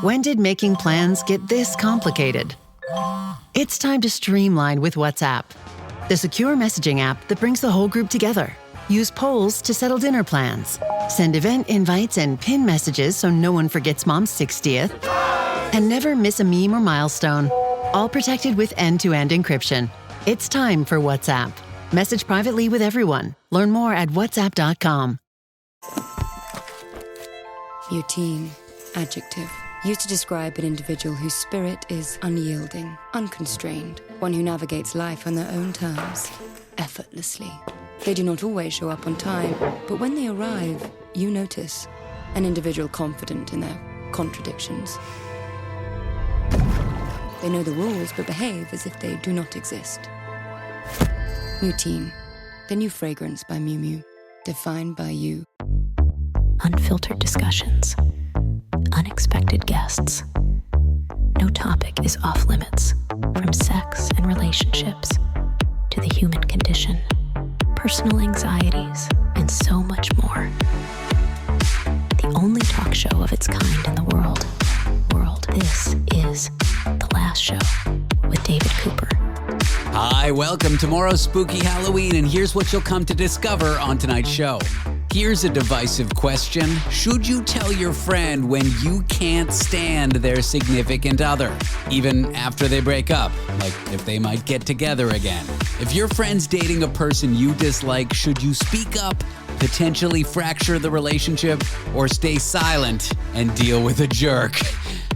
When did making plans get this complicated? It's time to streamline with WhatsApp, the secure messaging app that brings the whole group together. Use polls to settle dinner plans. Send event invites and pin messages so no one forgets Mom's 60th. And never miss a meme or milestone. All protected with end-to-end encryption. It's time for WhatsApp. Message privately with everyone. Learn more at whatsapp.com. Routine, adjective. Used to describe an individual whose spirit is unyielding, unconstrained, one who navigates life on their own terms, effortlessly. They do not always show up on time, but when they arrive, you notice an individual confident in their contradictions. They know the rules, but behave as if they do not exist. Routine, the new fragrance by Miu Miu, defined by you. Unfiltered discussions. Unexpected guests. No topic is off limits, from sex and relationships to the human condition, personal anxieties, and so much more. The only talk show of its kind in the world. This is The Last Show with David Cooper. Hi, welcome. Tomorrow's spooky Halloween, and here's what you'll come to discover on tonight's show. Here's a divisive question. Should you tell your friend when you can't stand their significant other, even after they break up, like if they might get together again? If your friend's dating a person you dislike, should you speak up, potentially fracture the relationship, or stay silent and deal with a jerk?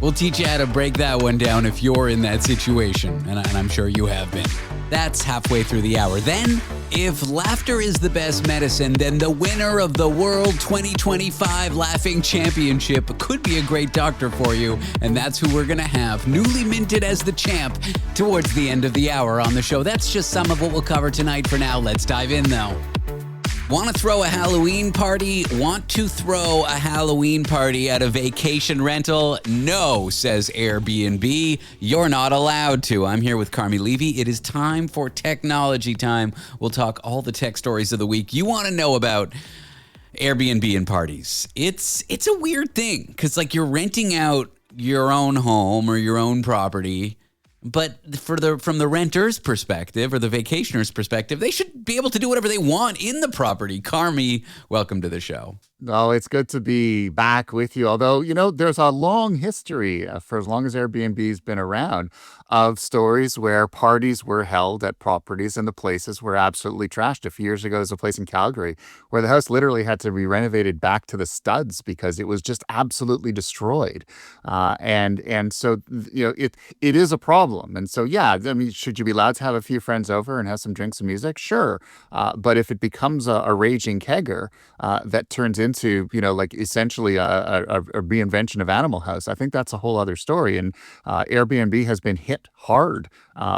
We'll teach you how to break that one down if you're in that situation, and I'm sure you have been. That's halfway through the hour. Then, if laughter is the best medicine, then the winner of the World 2025 Laughing Championship could be a great doctor for you, and that's who we're going to have, newly minted as the champ, towards the end of the hour on the show. That's just some of what we'll cover tonight. For now, let's dive in, though. Want to throw a Halloween party? Want to throw a Halloween party at a vacation rental? No, says Airbnb. You're not allowed to. I'm here with Carmi Levy. It is time for technology time. We'll talk all the tech stories of the week you want to know about Airbnb and parties. It's a weird thing because like you're renting out your own home or your own property. But from the renter's perspective or the vacationer's perspective, they should be able to do whatever they want in the property. Carmi, welcome to the show. Oh, it's good to be back with you. Although, there's a long history, for as long as Airbnb's been around, of stories where parties were held at properties and the places were absolutely trashed. A few years ago, there's a place in Calgary where the house literally had to be renovated back to the studs because it was just absolutely destroyed. And so, it is a problem. And so, yeah, I mean, should you be allowed to have a few friends over and have some drinks and music? Sure. But if it becomes a raging kegger that turns into, essentially a reinvention of Animal House, I think that's a whole other story. And Airbnb has been hit hard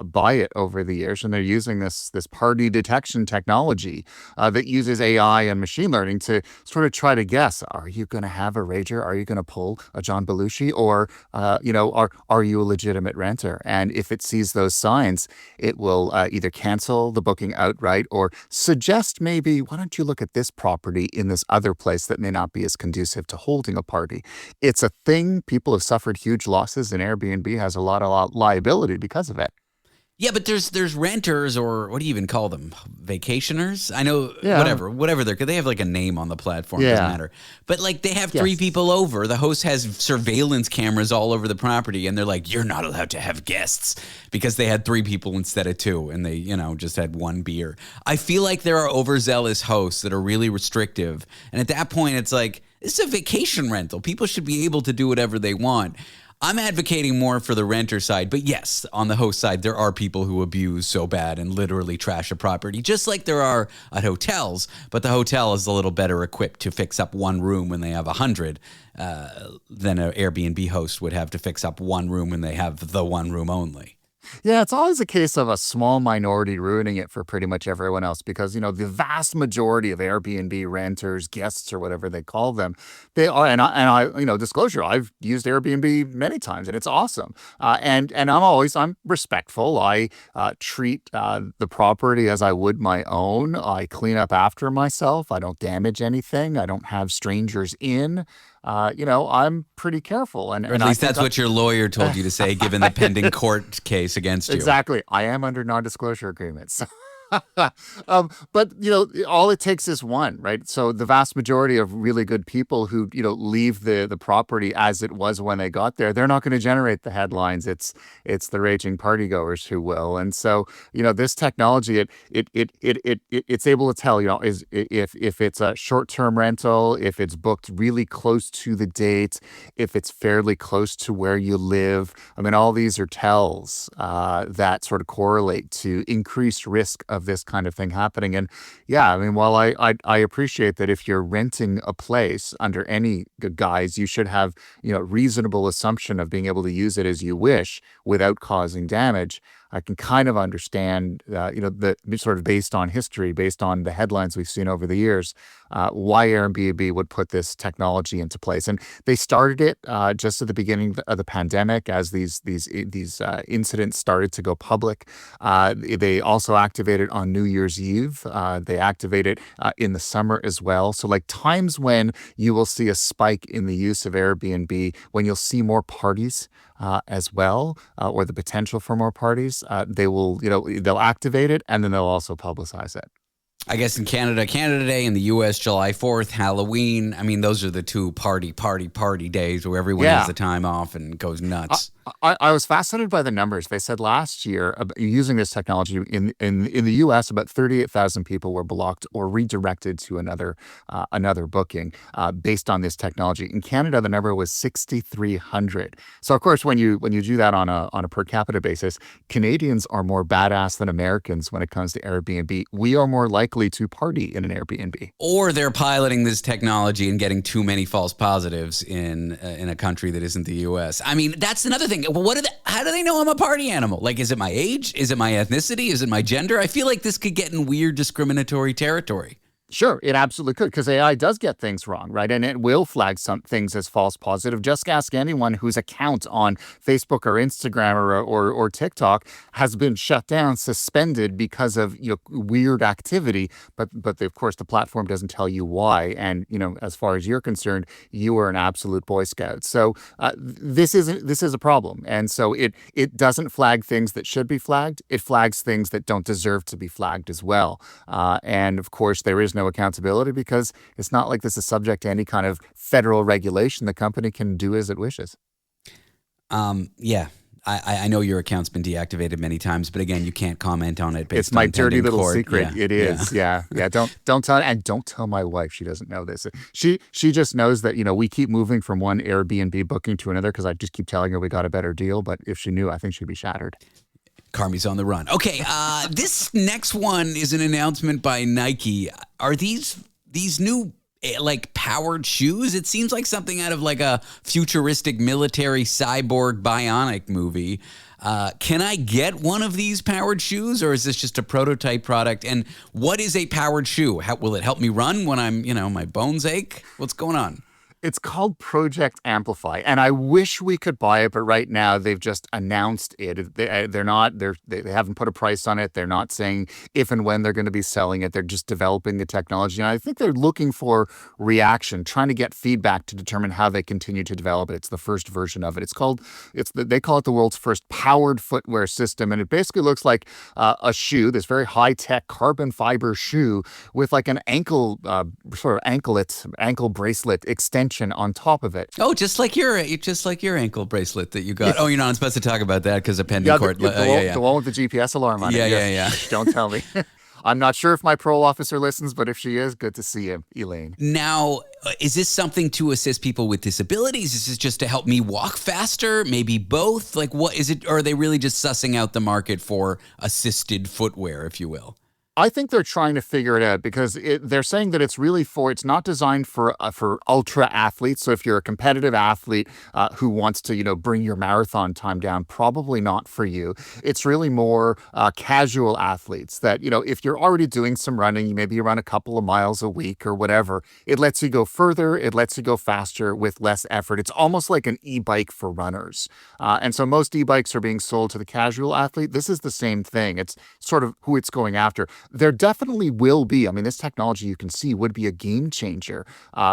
by it over the years, and they're using this party detection technology that uses AI and machine learning to sort of try to guess: are you going to have a rager? Are you going to pull a John Belushi? Or are you a legitimate renter? And if it sees those signs, it will either cancel the booking outright or suggest maybe, why don't you look at this property in this other place that may not be as conducive to holding a party. It's a thing. People have suffered huge losses, and Airbnb has a lot of liability because of it. Yeah, but there's renters, or what do you even call them? Vacationers? I know, Yeah. whatever they're, they have like a name on the platform, Yeah. doesn't matter. But like they have three Yes. people over. The host has surveillance cameras all over the property, and they're like, you're not allowed to have guests because they had three people instead of two, and they, just had one beer. I feel like there are overzealous hosts that are really restrictive. And at that point, it's like, this is a vacation rental. People should be able to do whatever they want. I'm advocating more for the renter side, but yes, on the host side, there are people who abuse so bad and literally trash a property, just like there are at hotels, but the hotel is a little better equipped to fix up one room when they have 100 than an Airbnb host would have to fix up one room when they have the one room only. Yeah, it's always a case of a small minority ruining it for pretty much everyone else because, the vast majority of Airbnb renters, guests, or whatever they call them, they are, and I disclosure, I've used Airbnb many times and it's awesome. And I'm respectful. I treat the property as I would my own. I clean up after myself. I don't damage anything. I don't have strangers in. I'm pretty careful. Or at least that's what your lawyer told you to say, given the pending court case against you. Exactly. I am under non-disclosure agreements. But all it takes is one, right? So the vast majority of really good people who leave the property as it was when they got there, they're not going to generate the headlines. It's the raging partygoers who will. And so this technology, it's able to tell is if it's a short-term rental, if it's booked really close to the date, if it's fairly close to where you live. I mean, all these are tells that sort of correlate to increased risk of this kind of thing happening. And yeah, I mean, while I appreciate that if you're renting a place under any guise, you should have, reasonable assumption of being able to use it as you wish without causing damage. I can kind of understand, the sort of based on history, based on the headlines we've seen over the years, why Airbnb would put this technology into place. And they started it just at the beginning of the pandemic as these incidents started to go public. They also activated on New Year's Eve. They activated in the summer as well. So like times when you will see a spike in the use of Airbnb, when you'll see more parties as well, or the potential for more parties, they'll activate it and then they'll also publicize it. I guess in Canada Day, in the U.S., July 4th, Halloween. I mean, those are the two party days where everyone has the time off and goes nuts. I was fascinated by the numbers. They said last year, using this technology in the U.S., about 38,000 people were blocked or redirected to another booking based on this technology. In Canada, the number was 6,300. So, of course, when you do that on a per capita basis, Canadians are more badass than Americans when it comes to Airbnb. We are more likely to party in an Airbnb. Or they're piloting this technology and getting too many false positives in a country that isn't the U.S. I mean, that's another thing. How do they know I'm a party animal? Like, is it my age? Is it my ethnicity? Is it my gender? I feel like this could get in weird discriminatory territory. Sure, it absolutely could, because AI does get things wrong, right? And it will flag some things as false positive. Just ask anyone whose account on Facebook or Instagram or TikTok has been shut down, suspended because of weird activity. But of course, the platform doesn't tell you why. And as far as you're concerned, you are an absolute Boy Scout. So this is a problem. And so it doesn't flag things that should be flagged. It flags things that don't deserve to be flagged as well. And of course, there is no accountability because it's not like this is subject to any kind of federal regulation. The company can do as it wishes. Yeah. I know your account's been deactivated many times, but again, you can't comment on it. It's my dirty little court. secret. Yeah. It is. Yeah. Don't tell, and don't tell my wife. She doesn't know this. She just knows that we keep moving from one Airbnb booking to another because I just keep telling her we got a better deal. But if she knew, I think she'd be shattered. Carmi's on the run. Okay, this next one is an announcement by Nike. Are these new like powered shoes? It seems like something out of like a futuristic military cyborg bionic movie. Can I get one of these powered shoes, or is this just a prototype product? And what is a powered shoe? How will it help me run when I'm, my bones ache? What's going on? It's called Project Amplify, and I wish we could buy it, but right now they've just announced it. They haven't put a price on it. They're not saying if and when they're going to be selling it. They're just developing the technology, and I think they're looking for reaction, trying to get feedback to determine how they continue to develop it. It's the first version of it. They call it the world's first powered footwear system, and it basically looks like a shoe, this very high-tech carbon fiber shoe with like an ankle bracelet extension on top of it. Oh, just like your ankle bracelet that you got. Yeah. Oh, you're not supposed to talk about that because of pending court. The one with the GPS alarm on it. Yeah. Don't tell me. I'm not sure if my parole officer listens, but if she is, good to see you, Elaine. Now, is this something to assist people with disabilities? Is this just to help me walk faster? Maybe both? Like, what is it? Or are they really just sussing out the market for assisted footwear, if you will? I think they're trying to figure it out because they're saying that it's not designed for ultra athletes. So if you're a competitive athlete who wants to, bring your marathon time down, probably not for you. It's really more casual athletes that, if you're already doing some running, maybe you run a couple of miles a week or whatever, it lets you go further. It lets you go faster with less effort. It's almost like an e-bike for runners. And so most e-bikes are being sold to the casual athlete. This is the same thing. It's sort of who it's going after. there definitely will be. I mean, this technology you can see would be a game changer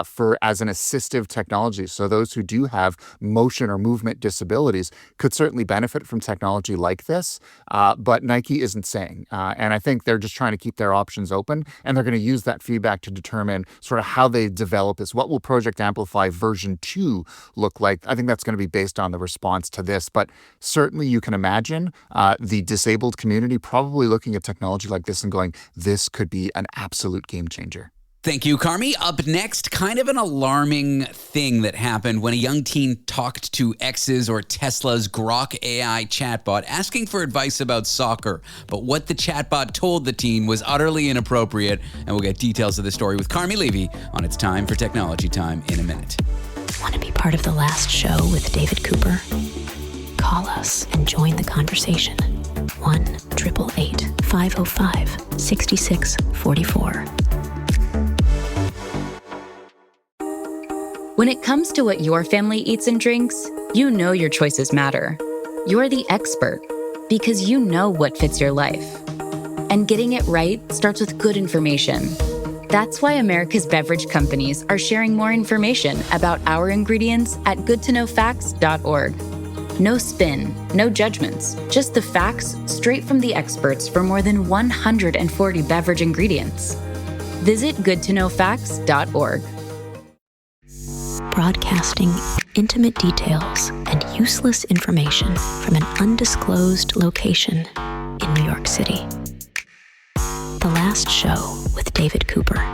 for as an assistive technology. So those who do have motion or movement disabilities could certainly benefit from technology like this. But Nike isn't saying. And I think they're just trying to keep their options open, and they're going to use that feedback to determine sort of how they develop this. What will Project Amplify version 2 look like? I think that's going to be based on the response to this. But certainly you can imagine the disabled community probably looking at technology like this and going, this could be an absolute game changer. Thank you, Carmi. Up next, kind of an alarming thing that happened when a young teen talked to X's or Tesla's Grok AI chatbot asking for advice about soccer. But what the chatbot told the teen was utterly inappropriate, and we'll get details of the story with Carmi Levy on It's Time for Technology Time in a minute. Want to be part of the last show with David Cooper? Call us and join the conversation. 1-888-505-6644. When it comes to what your family eats and drinks, you know your choices matter. You're the expert because you know what fits your life. And getting it right starts with good information. That's why America's beverage companies are sharing more information about our ingredients at goodtoknowfacts.org. No spin, no judgments, just the facts straight from the experts for more than 140 beverage ingredients. Visit goodtoknowfacts.org. Broadcasting intimate details and useless information from an undisclosed location in New York City. The Last Show with David Cooper.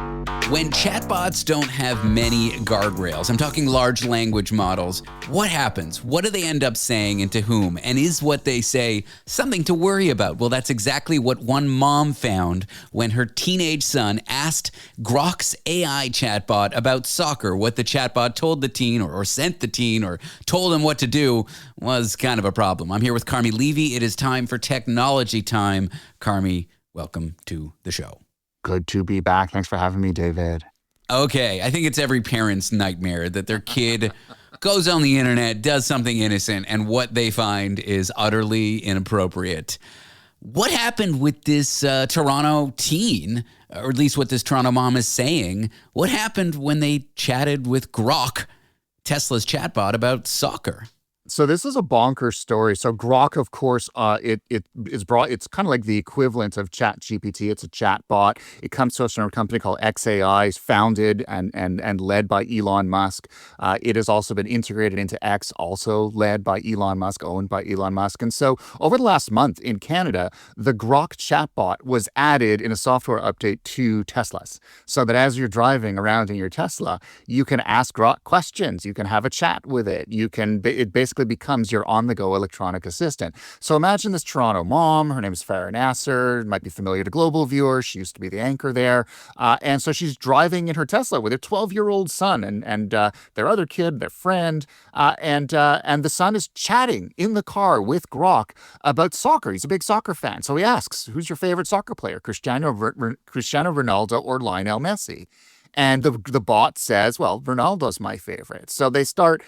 When chatbots don't have many guardrails, I'm talking large language models, what happens? What do they end up saying and to whom? And is what they say something to worry about? Well, that's exactly what one mom found when her teenage son asked Grok's AI chatbot about soccer. What the chatbot told the teen or sent the teen or told him what to do was kind of a problem. I'm here with Carmi Levy. It is time for Technology Time. Carmi, welcome to the show. Good to be back. Thanks for having me, David. Okay, I think it's every parent's nightmare that their kid goes on the internet, does something innocent, and what they find is utterly inappropriate. What happened with this Toronto teen, or at least what this Toronto mom is saying? What happened when they chatted with Grok, Tesla's chatbot, about soccer? So this is a bonkers story. So Grok, of course, it is brought. It's kind of like the equivalent of ChatGPT. It's a chat bot. It comes to us from a company called XAI, founded and led by Elon Musk. It has also been integrated into X, also led by Elon Musk, owned by Elon Musk. And so over the last month in Canada, the Grok chatbot was added in a software update to Teslas, so that as you're driving around in your Tesla, you can ask Grok questions. You can have a chat with it. It basically becomes your on-the-go electronic assistant. So imagine this Toronto mom. Her name is Farah Nasser. Might be familiar to global viewers. She used to be the anchor there. And so she's driving in her Tesla with her 12-year-old son and their other kid, their friend. And the son is chatting in the car with Grok about soccer. He's a big soccer fan. So he asks, who's your favorite soccer player, Cristiano Ronaldo or Lionel Messi? And the bot says, well, Ronaldo's my favorite. So they start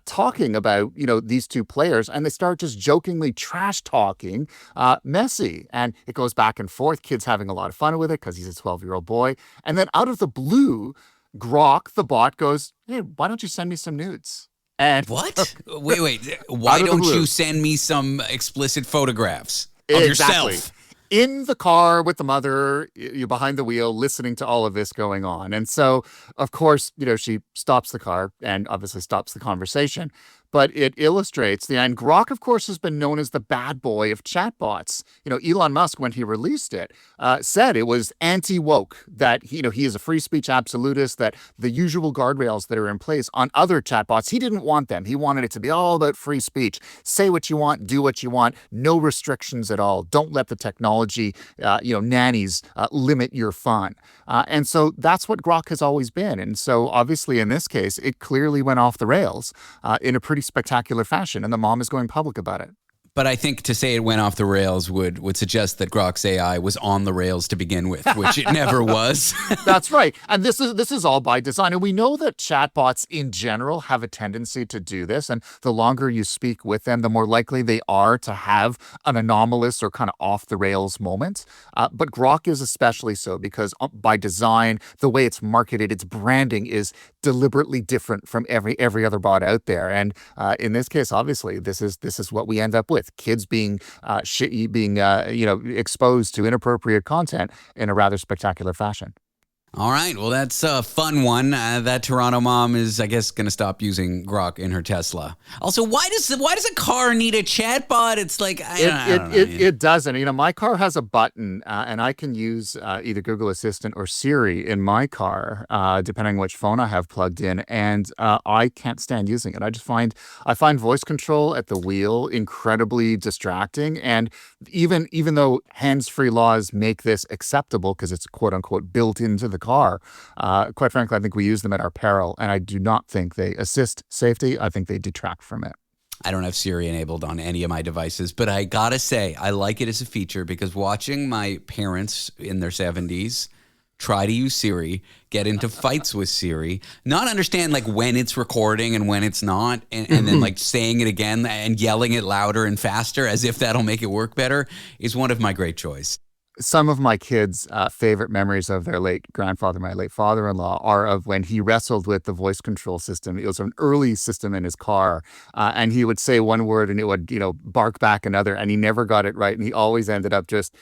talking about, these two players, and they start just jokingly trash talking Messi. And it goes back and forth, kids having a lot of fun with it because he's a 12-year-old boy. And then out of the blue, Grok, the bot, goes, hey, why don't you send me some nudes? And what? Wait. Why don't you send me some explicit photographs of exactly. yourself? In the car with the mother, you're behind the wheel, listening to all of this going on. And so, of course, she stops the car and obviously stops the conversation. But it illustrates and Grok, of course, has been known as the bad boy of chatbots. Elon Musk, when he released it, said it was anti-woke, that, he is a free speech absolutist, that the usual guardrails that are in place on other chatbots, he didn't want them. He wanted it to be all about free speech. Say what you want, do what you want, no restrictions at all. Don't let the technology, nannies limit your fun. And so that's what Grok has always been. And so obviously in this case, it clearly went off the rails in a pretty spectacular fashion, and the mom is going public about it. But I think to say it went off the rails would suggest that Grok's AI was on the rails to begin with, which it never was. That's right. And this is all by design. And we know that chatbots in general have a tendency to do this. And the longer you speak with them, the more likely they are to have an anomalous or kind of off the rails moment. But Grok is especially so because by design, the way it's marketed, its branding is deliberately different from every other bot out there. And in this case, obviously, this is what we end up with. Kids being exposed to inappropriate content in a rather spectacular fashion. All right. Well, that's a fun one. That Toronto mom is, I guess, going to stop using Grok in her Tesla. Also, why does a car need a chatbot? It's like, I don't know. It doesn't. My car has a button, and I can use either Google Assistant or Siri in my car, depending on which phone I have plugged in. And I can't stand using it. I find voice control at the wheel incredibly distracting. And even though hands-free laws make this acceptable because it's quote unquote built into the car, quite frankly, I think we use them at our peril, and I do not think they assist safety. I think they detract from it. I don't have Siri enabled on any of my devices, but I gotta say, I like it as a feature because watching my parents in their 70s try to use Siri, get into fights with Siri, not understand like when it's recording and when it's not, and then like saying it again and yelling it louder and faster as if that'll make it work better is one of my great joys. Some of my kids' favorite memories of their late grandfather, my late father-in-law, are of when he wrestled with the voice control system. It was an early system in his car, and he would say one word and it would, bark back another, and he never got it right, and he always ended up just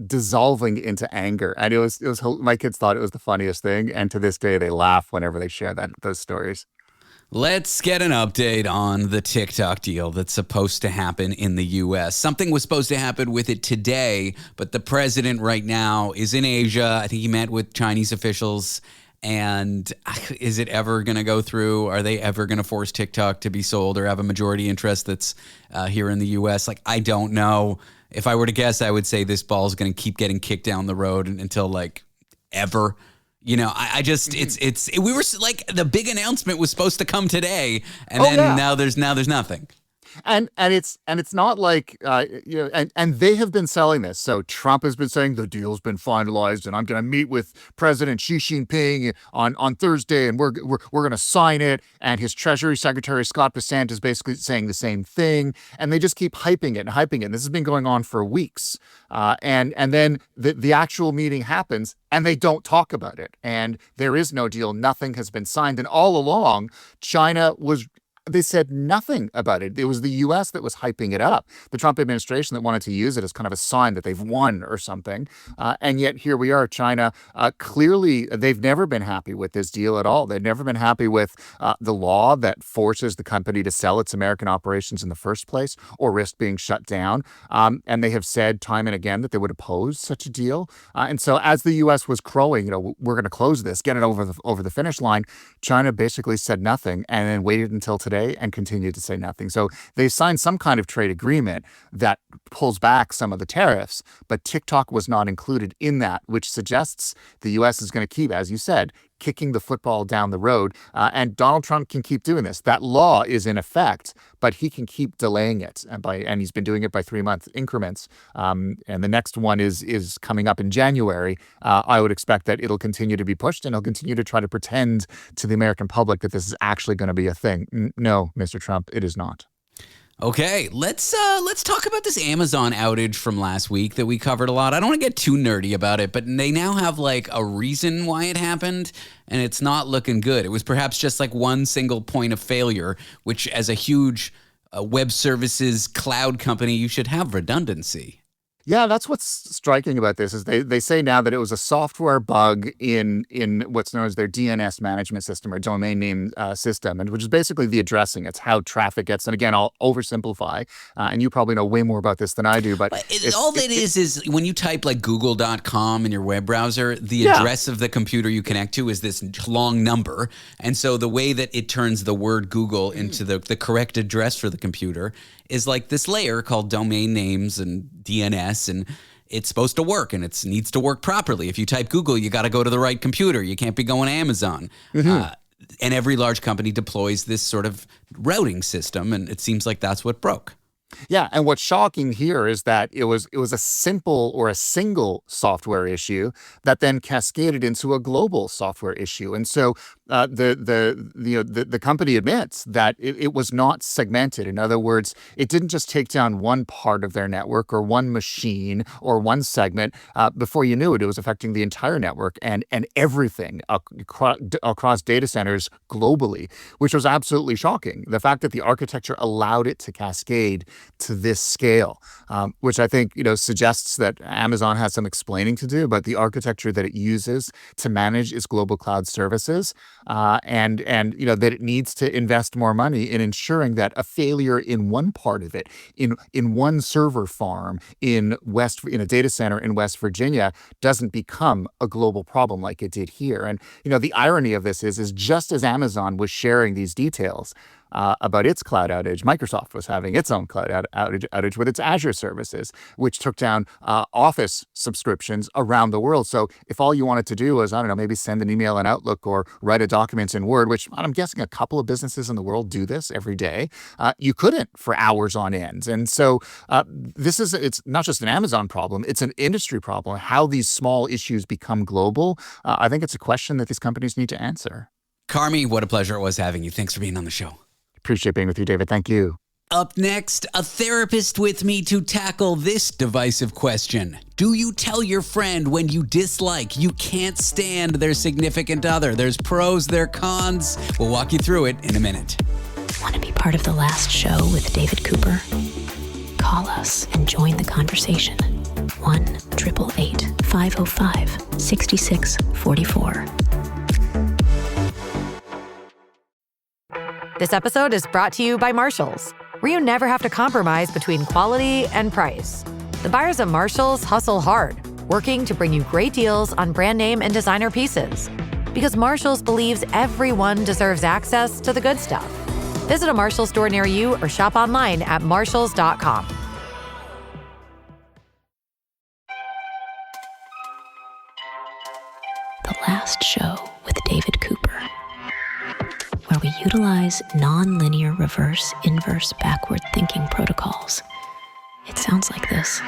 dissolving into anger. And it was my kids thought it was the funniest thing, and to this day they laugh whenever they share those stories. Let's get an update on the TikTok deal that's supposed to happen in the U.S. Something was supposed to happen with it today, but the president right now is in Asia. I think he met with Chinese officials. And is it ever going to go through? Are they ever going to force TikTok to be sold or have a majority interest that's here in the U.S.? I don't know. If I were to guess, I would say this ball is going to keep getting kicked down the road until ever. We were like, the big announcement was supposed to come today, and now there's nothing. And it's not like and they have been selling this. So Trump has been saying the deal's been finalized, and I'm going to meet with President Xi Jinping on Thursday, and we're going to sign it. And his Treasury Secretary Scott Bessent is basically saying the same thing, and they just keep hyping it and hyping it. And this has been going on for weeks, and then the actual meeting happens, and they don't talk about it, and there is no deal. Nothing has been signed, and all along, they said nothing about it. It was the U.S. that was hyping it up. The Trump administration that wanted to use it as kind of a sign that they've won or something. And yet here we are, China. Clearly, they've never been happy with this deal at all. They've never been happy with the law that forces the company to sell its American operations in the first place or risk being shut down. And they have said time and again that they would oppose such a deal. And so as the U.S. was crowing, we're going to close this, get it over the finish line, China basically said nothing and then waited until today and continued to say nothing. So they signed some kind of trade agreement that pulls back some of the tariffs, but TikTok was not included in that, which suggests the U.S. is going to keep, as you said, kicking the football down the road. And Donald Trump can keep doing this. That law is in effect, but he can keep delaying it. And he's been doing it by 3-month increments. And the next one is coming up in January. I would expect that it'll continue to be pushed, and he'll continue to try to pretend to the American public that this is actually going to be a thing. No, Mr. Trump, it is not. Okay, let's talk about this Amazon outage from last week that we covered a lot. I don't want to get too nerdy about it, but they now have a reason why it happened, and it's not looking good. It was perhaps just one single point of failure, which as a huge web services cloud company, you should have redundancy. Yeah, that's what's striking about this is they say now that it was a software bug in what's known as their DNS management system or domain name system, and which is basically the addressing. It's how traffic gets. And again, I'll oversimplify, and you probably know way more about this than I do. But it is when you type google.com in your web browser, the address of the computer you connect to is this long number. And so the way that it turns the word Google into the correct address for the computer is this layer called domain names and DNS, and it's supposed to work, and it needs to work properly. If you type Google, you got to go to the right computer. You can't be going to Amazon. Mm-hmm. And every large company deploys this sort of routing system, and it seems like that's what broke. Yeah, and what's shocking here is that it was a simple or a single software issue that then cascaded into a global software issue. And so the company admits that it was not segmented. In other words, it didn't just take down one part of their network or one machine or one segment. Before you knew it, it was affecting the entire network and everything across data centers globally, which was absolutely shocking. The fact that the architecture allowed it to cascade to this scale, which I think suggests that Amazon has some explaining to do about the architecture that it uses to manage its global cloud services, and that it needs to invest more money in ensuring that a failure in one part of it, in one server farm in a data center in West Virginia, doesn't become a global problem like it did here. And the irony of this is just as Amazon was sharing these details about its cloud outage, Microsoft was having its own cloud outage with its Azure services, which took down Office subscriptions around the world. So if all you wanted to do was, I don't know, maybe send an email in Outlook or write a document in Word, which I'm guessing a couple of businesses in the world do this every day, you couldn't for hours on end. And so it's not just an Amazon problem, it's an industry problem. How these small issues become global, I think it's a question that these companies need to answer. Carmi, what a pleasure it was having you. Thanks for being on the show. Appreciate being with you, David. Thank you. Up next, a therapist with me to tackle this divisive question. Do you tell your friend when you dislike, you can't stand their significant other? There's pros, there are cons. We'll walk you through it in a minute. Want to be part of the last show with David Cooper? Call us and join the conversation. 1-888-505-6644. This episode is brought to you by Marshalls, where you never have to compromise between quality and price. The buyers at Marshalls hustle hard, working to bring you great deals on brand name and designer pieces. Because Marshalls believes everyone deserves access to the good stuff. Visit a Marshalls store near you or shop online at marshalls.com. The last show with David Cooper, where we utilize non-linear reverse, inverse, backward thinking protocols. It sounds like this.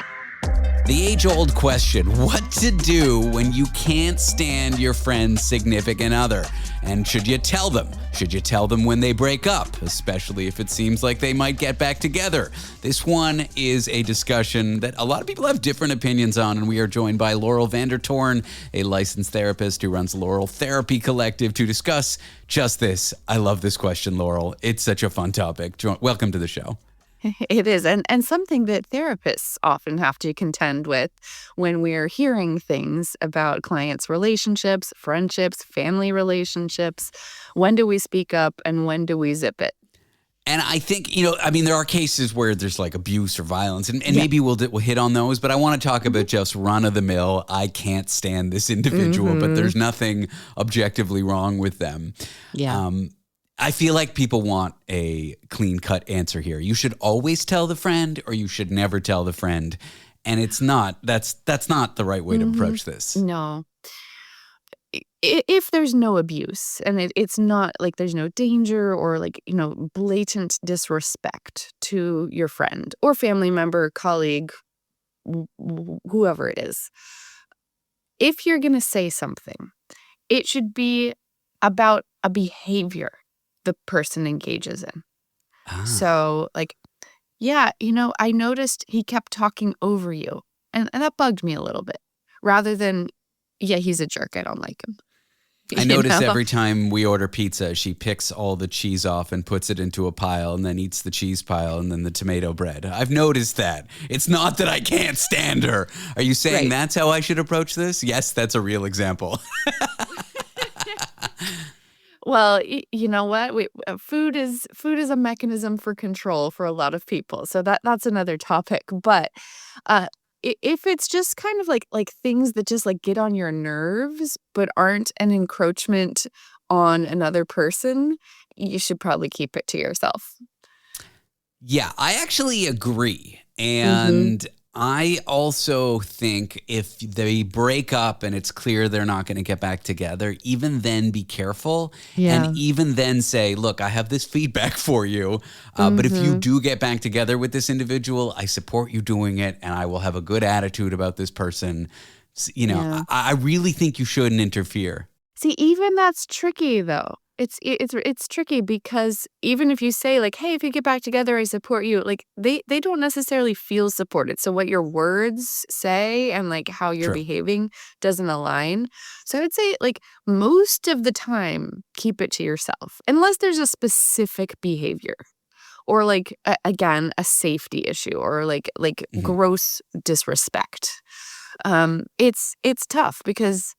The age-old question, what to do when you can't stand your friend's significant other? And should you tell them? Should you tell them when they break up, especially if it seems like they might get back together? This one is a discussion that a lot of people have different opinions on, and we are joined by Laurel Toorn, a licensed therapist who runs Laurel Therapy Collective, to discuss just this. I love this question, Laurel. It's such a fun topic. Welcome to the show. It is, and something that therapists often have to contend with when we're hearing things about clients' relationships, friendships, family relationships. When do we speak up and when do we zip it? And I think, there are cases where there's like abuse or violence, and maybe we'll hit on those, but I want to talk about just run-of-the-mill, I can't stand this individual, but there's nothing objectively wrong with them. Yeah. I feel like people want a clean-cut answer here. You should always tell the friend, or you should never tell the friend. And it's not, that's not the right way to approach this. No. If there's no abuse and it's not like there's no danger or blatant disrespect to your friend or family member, colleague, whoever it is, if you're going to say something, it should be about a behavior the person engages in. So I noticed he kept talking over you and that bugged me a little bit rather than, yeah, he's a jerk, I don't like him. I notice every time we order pizza, she picks all the cheese off and puts it into a pile and then eats the cheese pile and then the tomato bread. I've noticed that. It's not that I can't stand her. Are you saying that's how I should approach this? Yes, that's a real example. Well, you know what? Food is a mechanism for control for a lot of people. So that's another topic. But if it's just kind of like things that just get on your nerves but aren't an encroachment on another person, you should probably keep it to yourself. Yeah, I actually agree. And I also think if they break up and it's clear they're not going to get back together, even then be careful. Yeah. And even then say, look, I have this feedback for you. But if you do get back together with this individual, I support you doing it and I will have a good attitude about this person. You know, Yeah. I really think you shouldn't interfere. See, even that's tricky though. It's tricky because even if you say like, hey, if you get back together, I support you, like they don't necessarily feel supported. So what your words say and like how you're True. behaving doesn't align. So I would say like most of the time, keep it to yourself unless there's a specific behavior or like again, a safety issue or like gross disrespect. It's tough because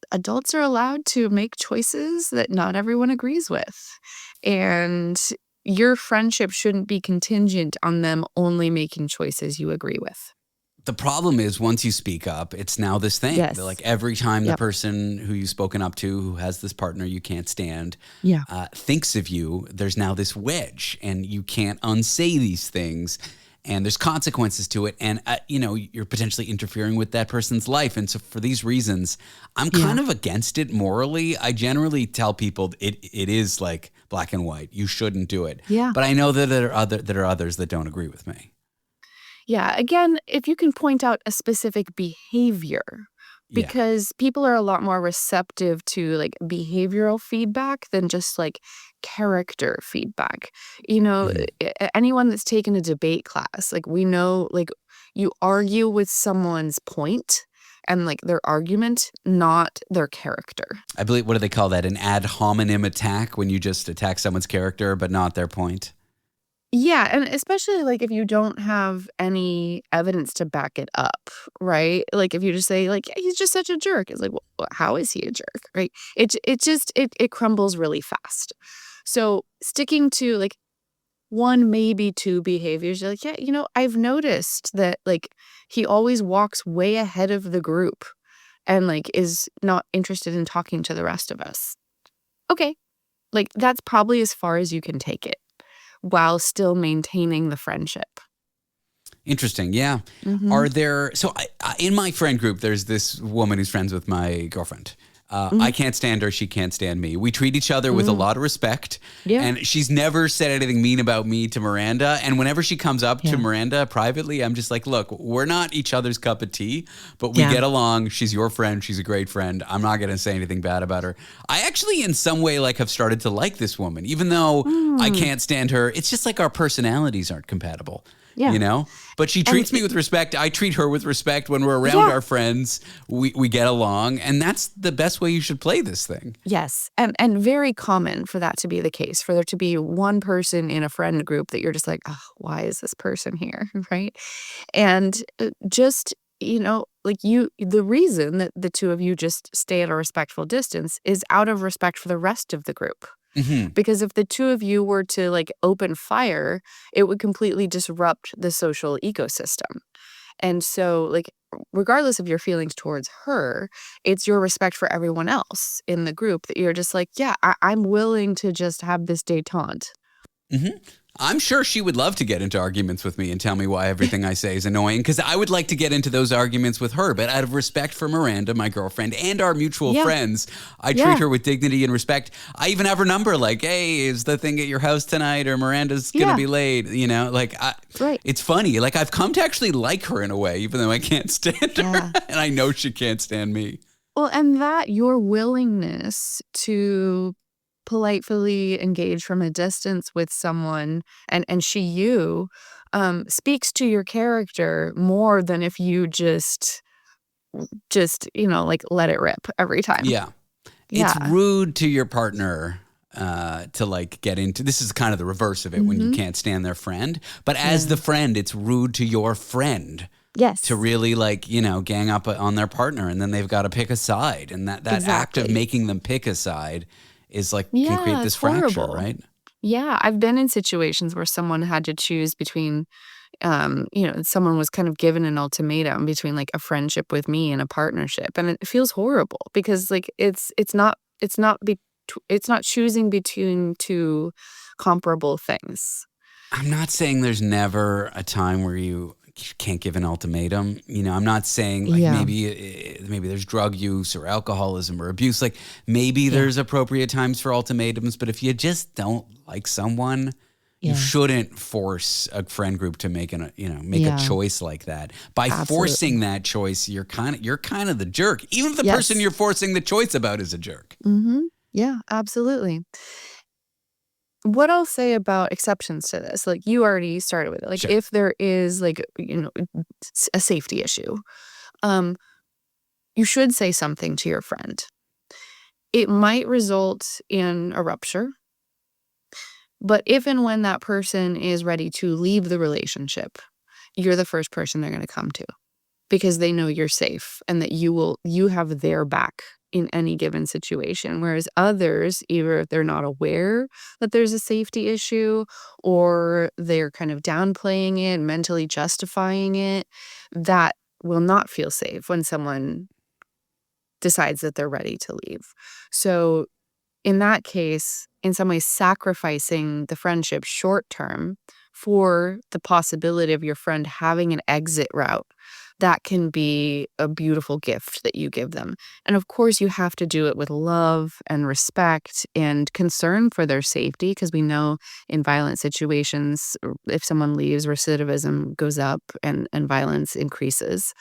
adults are allowed to make choices that not everyone agrees with. And your friendship shouldn't be contingent on them only making choices you agree with. The problem is once you speak up, it's now this thing. Yes. Like every time the Yep. person who you've spoken up to, who has this partner you can't stand, Yeah. thinks of you, there's now this wedge and you can't unsay these things. And there's consequences to it. And, you know, you're potentially interfering with that person's life. And so for these reasons, I'm kind of against it morally. I generally tell people it is like black and white. You shouldn't do it. Yeah. But I know that there are others that don't agree with me. Yeah. Again, if you can point out a specific behavior, Yeah. because people are a lot more receptive to like behavioral feedback than just like character feedback. You know, anyone that's taken a debate class, like we know, like you argue with someone's point and like their argument, not their character. I believe, what do they call that? An ad hominem attack, when you just attack someone's character but not their point. Yeah, and especially like if you don't have any evidence to back it up, right? Like if you just say like he's just such a jerk, it's like, well, how is he a jerk, right? It crumbles really fast. So sticking to like one, maybe two behaviors, you're like, yeah, you know, I've noticed that like he always walks way ahead of the group and like is not interested in talking to the rest of us. Okay, like that's probably as far as you can take it, while still maintaining the friendship. Interesting. Yeah. Are there, so in my friend group, there's this woman who's friends with my girlfriend. I can't stand her. She can't stand me. We treat each other with a lot of respect. Yeah. And she's never said anything mean about me to Miranda. And whenever she comes up to Miranda privately, I'm just like, look, we're not each other's cup of tea, but we get along. She's your friend. She's a great friend. I'm not going to say anything bad about her. I actually, in some way, like have started to like this woman, even though I can't stand her. It's just like our personalities aren't compatible. Yeah. You know, but she treats me with respect. I treat her with respect. When we're around our friends, we get along. And that's the best way you should play this thing. Yes. And very common for that to be the case, for there to be one person in a friend group that you're just like, oh, why is this person here? Right. And just, you know, like the reason that the two of you just stay at a respectful distance is out of respect for the rest of the group. Because if the two of you were to like open fire, it would completely disrupt the social ecosystem. And so like, regardless of your feelings towards her, it's your respect for everyone else in the group that you're just like, yeah, I'm willing to just have this détente. I'm sure she would love to get into arguments with me and tell me why everything I say is annoying, because I would like to get into those arguments with her. But out of respect for Miranda, my girlfriend, and our mutual friends, I treat her with dignity and respect. I even have her number, like, hey, is the thing at your house tonight, or Miranda's going to be late? You know, like, it's funny. Like, I've come to actually like her in a way, even though I can't stand her. And I know she can't stand me. Well, and that your willingness to politely engage from a distance with someone and you speaks to your character more than if you just you know, like let it rip every time. It's rude to your partner to like get into, this is kind of the reverse of it when you can't stand their friend, but as the friend, it's rude to your friend. Yes. To really like, you know, gang up on their partner, and then they've got to pick a side, and that act of making them pick a side is like, can create this fracture, right? Yeah, I've been in situations where someone had to choose between, you know, someone was kind of given an ultimatum between like a friendship with me and a partnership, and it feels horrible because like it's not choosing between two comparable things. I'm not saying there's never a time where you can't give an ultimatum. I'm not saying like maybe there's drug use or alcoholism or abuse. Like maybe there's appropriate times for ultimatums, but if you just don't like someone, you shouldn't force a friend group to make a choice like that. By forcing that choice, you're kind of the jerk, even if the person you're forcing the choice about is a jerk. Mm-hmm. Yeah, absolutely. What I'll say about exceptions to this, like you already started with it, like if there is like, a safety issue, you should say something to your friend. It might result in a rupture, but if and when that person is ready to leave the relationship, you're the first person they're going to come to because they know you're safe and that you have their back in any given situation. Whereas others, either if they're not aware that there's a safety issue or they're kind of downplaying it, mentally justifying it, that will not feel safe when someone decides that they're ready to leave. So in that case, in some ways, sacrificing the friendship short term for the possibility of your friend having an exit route, that can be a beautiful gift that you give them. And of course, you have to do it with love and respect and concern for their safety, because we know in violent situations, if someone leaves, recidivism goes up and violence increases.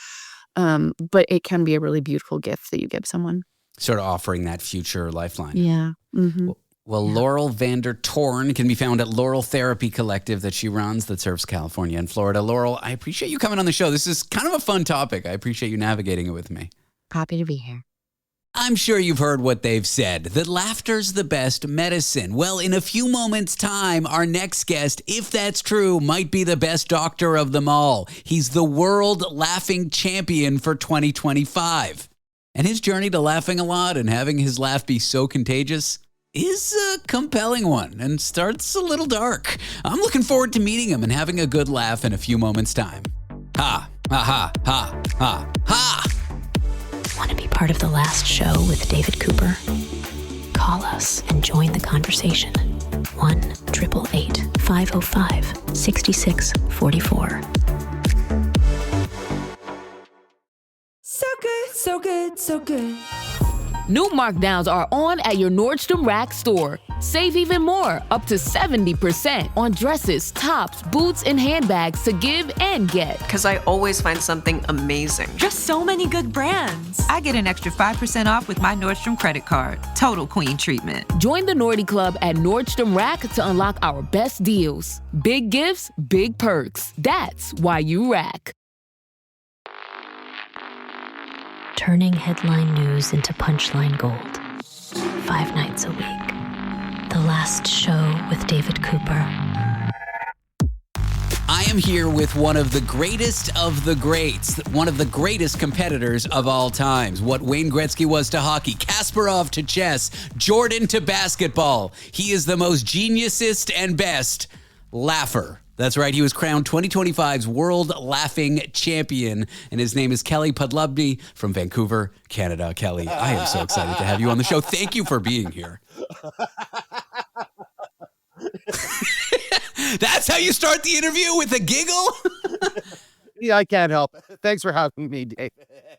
But it can be a really beautiful gift that you give someone. Sort of offering that future lifeline. Yeah. Mm-hmm. Well, Laurel Vander Toorn can be found at Laurel Therapy Collective that she runs that serves California and Florida. Laurel, I appreciate you coming on the show. This is kind of a fun topic. I appreciate you navigating it with me. Happy to be here. I'm sure you've heard what they've said, that laughter's the best medicine. Well, in a few moments' time, our next guest, if that's true, might be the best doctor of them all. He's the world laughing champion for 2025. And his journey to laughing a lot and having his laugh be so contagious is a compelling one and starts a little dark. I'm looking forward to meeting him and having a good laugh in a few moments' time. Ha, ha, ha, ha, ha, ha. Want to be part of the last show with David Cooper? Call us and join the conversation. 1-888-505-6644. So good, so good, so good. New markdowns are on at your Nordstrom Rack store. Save even more, up to 70% on dresses, tops, boots, and handbags to give and get. Because I always find something amazing. Just so many good brands. I get an extra 5% off with my Nordstrom credit card. Total queen treatment. Join the Nordy Club at Nordstrom Rack to unlock our best deals. Big gifts, big perks. That's why you rack. Turning headline news into punchline gold. 5 nights a week. The last show with David Cooper. I am here with one of the greatest of the greats, one of the greatest competitors of all times. What Wayne Gretzky was to hockey, Kasparov to chess, Jordan to basketball. He is the most geniusest and best laugher. That's right, he was crowned 2025's World Laughing Champion, and his name is Kelly Podlubny from Vancouver, Canada. Kelly, I am so excited to have you on the show. Thank you for being here. That's how you start the interview, with a giggle? Yeah, I can't help it. Thanks for having me, Dave.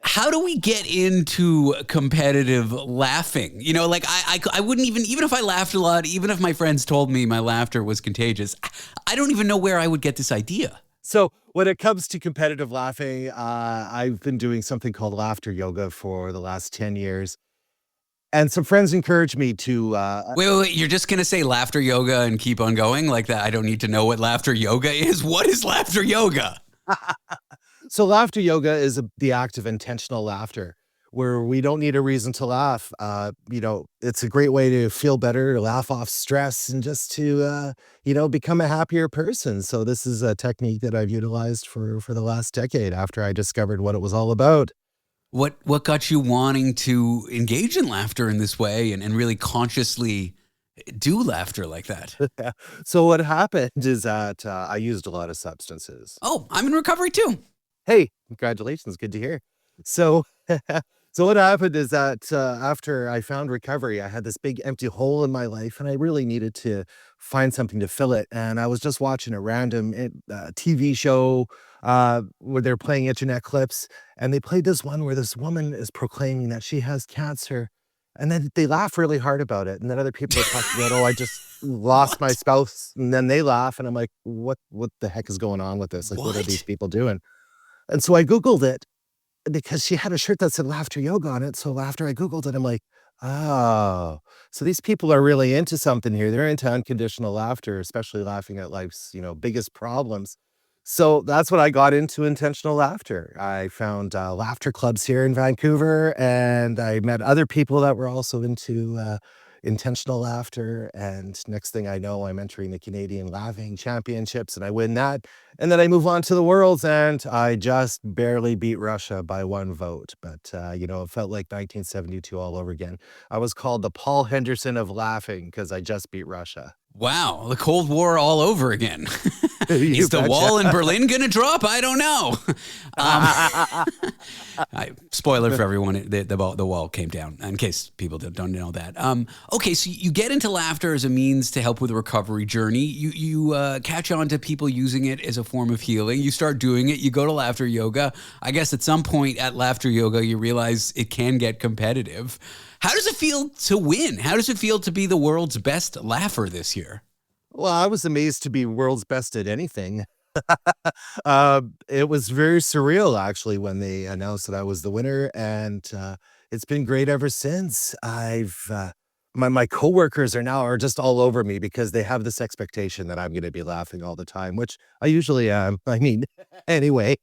How do we get into competitive laughing? You know, like I wouldn't even if I laughed a lot, even if my friends told me my laughter was contagious, I don't even know where I would get this idea. So when it comes to competitive laughing, I've been doing something called laughter yoga for the last 10 years. And some friends encouraged me to... Wait, you're just going to say laughter yoga and keep on going like that? I don't need to know what laughter yoga is. What is laughter yoga? So laughter yoga is the act of intentional laughter, where we don't need a reason to laugh. It's a great way to feel better, laugh off stress, and just to, become a happier person. So this is a technique that I've utilized for the last decade after I discovered what it was all about. What got you wanting to engage in laughter in this way and really consciously do laughter like that? So what happened is that I used a lot of substances. Oh, I'm in recovery too. Hey, congratulations. Good to hear. So So what happened is that after I found recovery, I had this big empty hole in my life, and I really needed to find something to fill it. And I was just watching a random TV show where they're playing internet clips, and they played this one where this woman is proclaiming that she has cancer, and then they laugh really hard about it. And then other people are talking about, oh, I just lost my spouse, and then they laugh, and I'm like, what the heck is going on with this? Like, what are these people doing? And so I Googled it because she had a shirt that said laughter yoga on it. So after I Googled it, I'm like, oh, so these people are really into something here. They're into unconditional laughter, especially laughing at life's, biggest problems. So that's what I got into intentional laughter. I found laughter clubs here in Vancouver, and I met other people that were also into intentional laughter. And next thing I know, I'm entering the Canadian Laughing Championships, and I win that. And then I move on to the Worlds, and I just barely beat Russia by 1 vote. But, it felt like 1972 all over again. I was called the Paul Henderson of laughing because I just beat Russia. Wow, the Cold War all over again. Is the wall in Berlin going to drop? I don't know. Spoiler for everyone, the wall came down, in case people don't know that. Okay, so you get into laughter as a means to help with the recovery journey. You catch on to people using it as a form of healing. You start doing it. You go to laughter yoga. I guess at some point at laughter yoga, you realize it can get competitive. How does it feel to win? How does it feel to be the world's best laugher this year? Well, I was amazed to be world's best at anything. It was very surreal, actually, when they announced that I was the winner, and it's been great ever since. My coworkers are just all over me because they have this expectation that I'm going to be laughing all the time, which I usually am. I mean, anyway.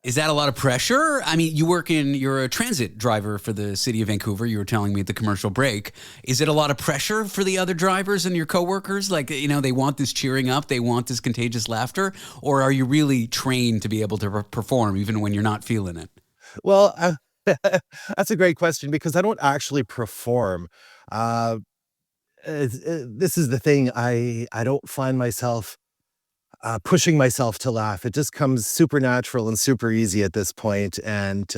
Is that a lot of pressure? I mean, you're a transit driver for the city of Vancouver. You were telling me at the commercial break. Is it a lot of pressure for the other drivers and your coworkers? Like, they want this cheering up, they want this contagious laughter, or are you really trained to be able to perform even when you're not feeling it? Well, that's a great question because I don't actually perform. This is the thing. I don't find myself pushing myself to laugh. It just comes super natural and super easy at this point. And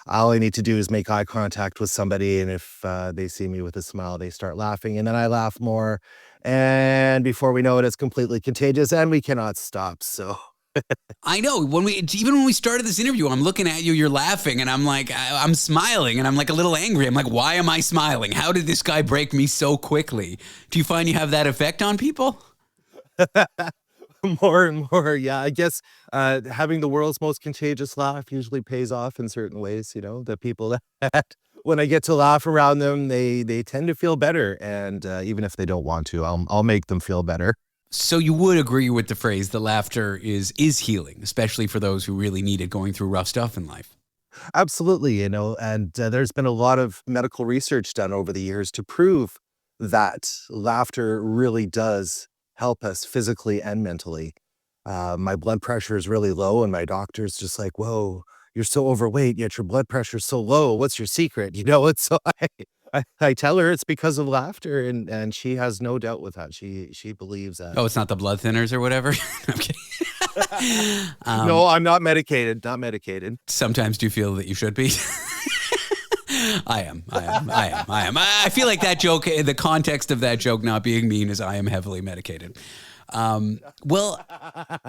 all I need to do is make eye contact with somebody. And if they see me with a smile, they start laughing. And then I laugh more. And before we know it, it's completely contagious and we cannot stop. So I know when we started this interview, I'm looking at you, you're laughing, and I'm like, I'm smiling, and I'm like a little angry. I'm like, why am I smiling? How did this guy break me so quickly? Do you find you have that effect on people? More and more, yeah. I guess having the world's most contagious laugh usually pays off in certain ways. The people that when I get to laugh around them, they tend to feel better, and even if they don't want to, I'll make them feel better. So you would agree with the phrase that laughter is healing, especially for those who really need it going through rough stuff in life. Absolutely, and there's been a lot of medical research done over the years to prove that laughter really does help us physically and mentally. My blood pressure is really low, and my doctor's just like, "Whoa, you're so overweight, yet your blood pressure's so low. What's your secret?" It's so I tell her it's because of laughter, and she has no doubt with that. She believes that. Oh, it's not the blood thinners or whatever? I'm kidding. No, I'm not medicated. Not medicated. Sometimes do you feel that you should be? I am. I feel like that joke, the context of that joke not being mean is I am heavily medicated. Well,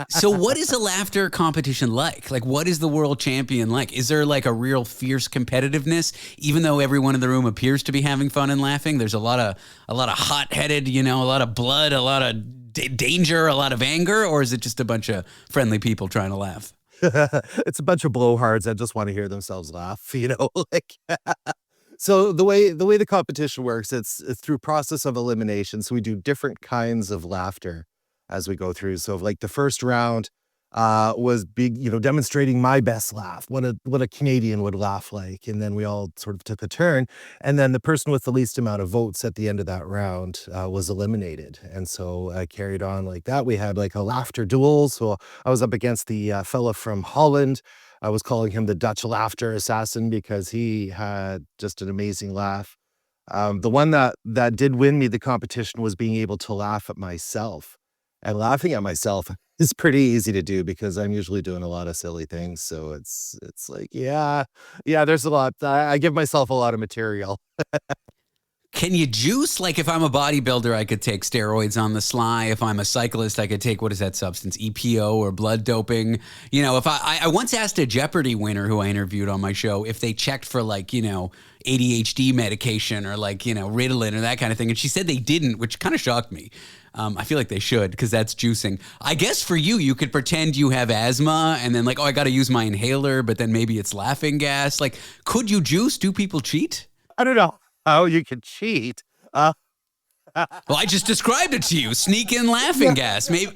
so what is a laughter competition like? Like, what is the world champion like? Is there like a real fierce competitiveness, even though everyone in the room appears to be having fun and laughing? There's a lot of hot-headed, a lot of blood, a lot of danger, a lot of anger, or is it just a bunch of friendly people trying to laugh? It's a bunch of blowhards that just want to hear themselves laugh, like. So the way the competition works, it's through process of elimination. So we do different kinds of laughter as we go through. So like the first round was big, demonstrating my best laugh, what a Canadian would laugh like. And then we all sort of took a turn. And then the person with the least amount of votes at the end of that round was eliminated. And so I carried on like that. We had like a laughter duel. So I was up against the fella from Holland. I was calling him the Dutch laughter assassin because he had just an amazing laugh. The one that did win me the competition was being able to laugh at myself. And laughing at myself is pretty easy to do because I'm usually doing a lot of silly things. So it's like, yeah, there's a lot. I give myself a lot of material. Can you juice? Like if I'm a bodybuilder, I could take steroids on the sly. If I'm a cyclist, I could take, what is that substance? EPO or blood doping. You know, if I once asked a Jeopardy winner who I interviewed on my show if they checked for like, you know, ADHD medication or like, you know, Ritalin or that kind of thing. And she said they didn't, which kind of shocked me. I feel like they should because that's juicing. I guess for you, you could pretend you have asthma and then like, oh, I got to use my inhaler, but then maybe it's laughing gas. Like, could you juice? Do people cheat? I don't know how you can cheat. Well, I just described it to you. Sneak in laughing gas. Maybe.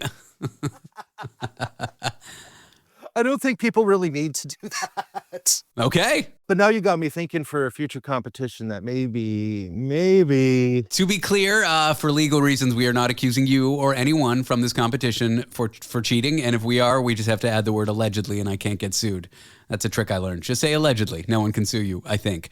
I don't think people really need to do that. Okay. But now you got me thinking for a future competition that maybe. To be clear, for legal reasons, we are not accusing you or anyone from this competition for cheating. And if we are, we just have to add the word allegedly and I can't get sued. That's a trick I learned. Just say allegedly. No one can sue you, I think.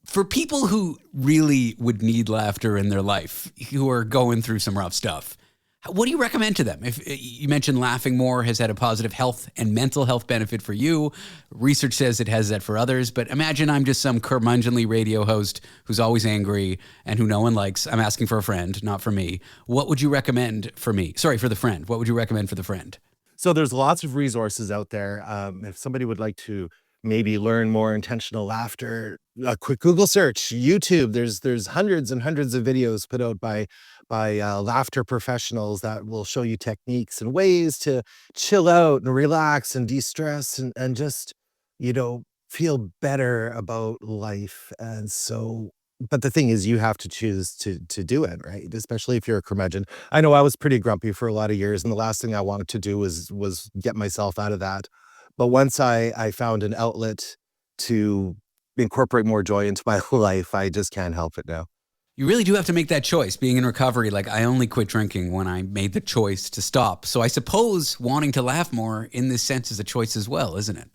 For people who really would need laughter in their life, who are going through some rough stuff, what do you recommend to them? If you mentioned laughing more has had a positive health and mental health benefit for you. Research says it has that for others. But imagine I'm just some curmudgeonly radio host who's always angry and who no one likes. I'm asking for a friend, not for me. What would you recommend for me? Sorry, for the friend. What would you recommend for the friend? So there's lots of resources out there. If somebody would like to maybe learn more intentional laughter, a quick Google search, YouTube. There's hundreds and hundreds of videos put out by laughter professionals that will show you techniques and ways to chill out and relax and de-stress and just, you know, feel better about life. And so, but the thing is, you have to choose to do it, right? Especially if you're a curmudgeon. I know I was pretty grumpy for a lot of years, and the last thing I wanted to do was get myself out of that. But once I found an outlet to incorporate more joy into my life, I just can't help it now. You really do have to make that choice. Being in recovery, like I only quit drinking when I made the choice to stop. So I suppose wanting to laugh more in this sense is a choice as well, isn't it?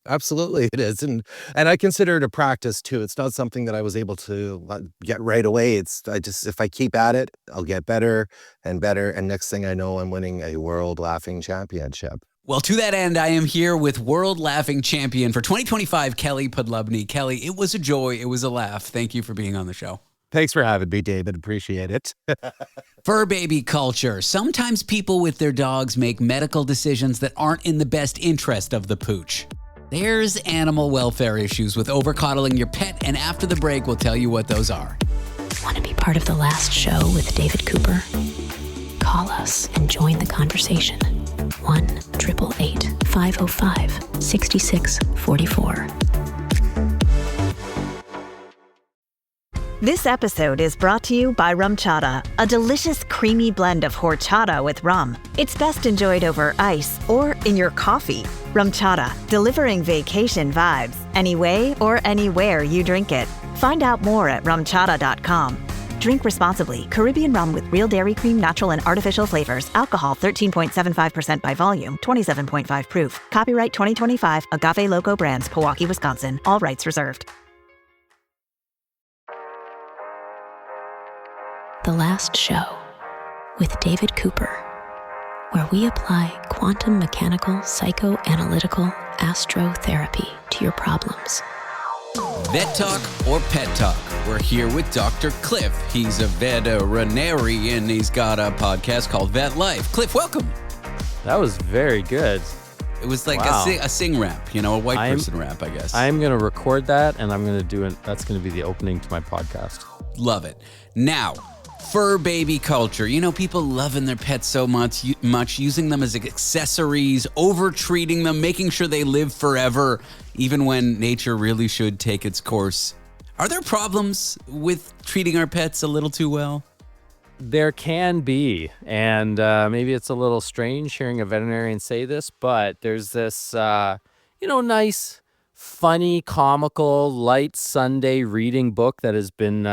Absolutely, it is. And I consider it a practice too. It's not something that I was able to get right away. If I keep at it, I'll get better and better. And next thing I know, I'm winning a world laughing championship. Well, to that end, I am here with World Laughing Champion for 2025, Kelly Podlubny. Kelly, it was a joy. It was a laugh. Thank you for being on the show. Thanks for having me, David. Appreciate it. Fur baby culture. Sometimes people with their dogs make medical decisions that aren't in the best interest of the pooch. There's animal welfare issues with over-coddling your pet, and after the break, we'll tell you what those are. Want to be part of the last show with David Cooper? Call us and join the conversation. 1-888-505-6644. This episode is brought to you by RumChata, a delicious creamy blend of horchata with rum. It's best enjoyed over ice or in your coffee. RumChata, delivering vacation vibes any way or anywhere you drink it. Find out more at rumchata.com. Drink responsibly. Caribbean rum with real dairy cream, natural and artificial flavors. Alcohol 13.75% by volume, 27.5 proof. Copyright 2025, Agave Loco Brands, Pewaukee, Wisconsin. All rights reserved. The Last Show with David Cooper, where we apply quantum mechanical, psychoanalytical astrotherapy to your problems. Vet talk or pet talk? We're here with Dr. Cliff. He's a veterinarian. He's got a podcast called Vet Life. Cliff, welcome. That was very good. It was like a sing rap, you know, a white person rap, I guess. I'm going to record that, and I'm going to do it. That's going to be the opening to my podcast. Love it. Now, fur baby culture. You know, people loving their pets so much, using them as accessories, over-treating them, making sure they live forever, even when nature really should take its course. Are there problems with treating our pets a little too well? There can be, and maybe it's a little strange hearing a veterinarian say this, but there's this, nice, funny, comical, light Sunday reading book that has been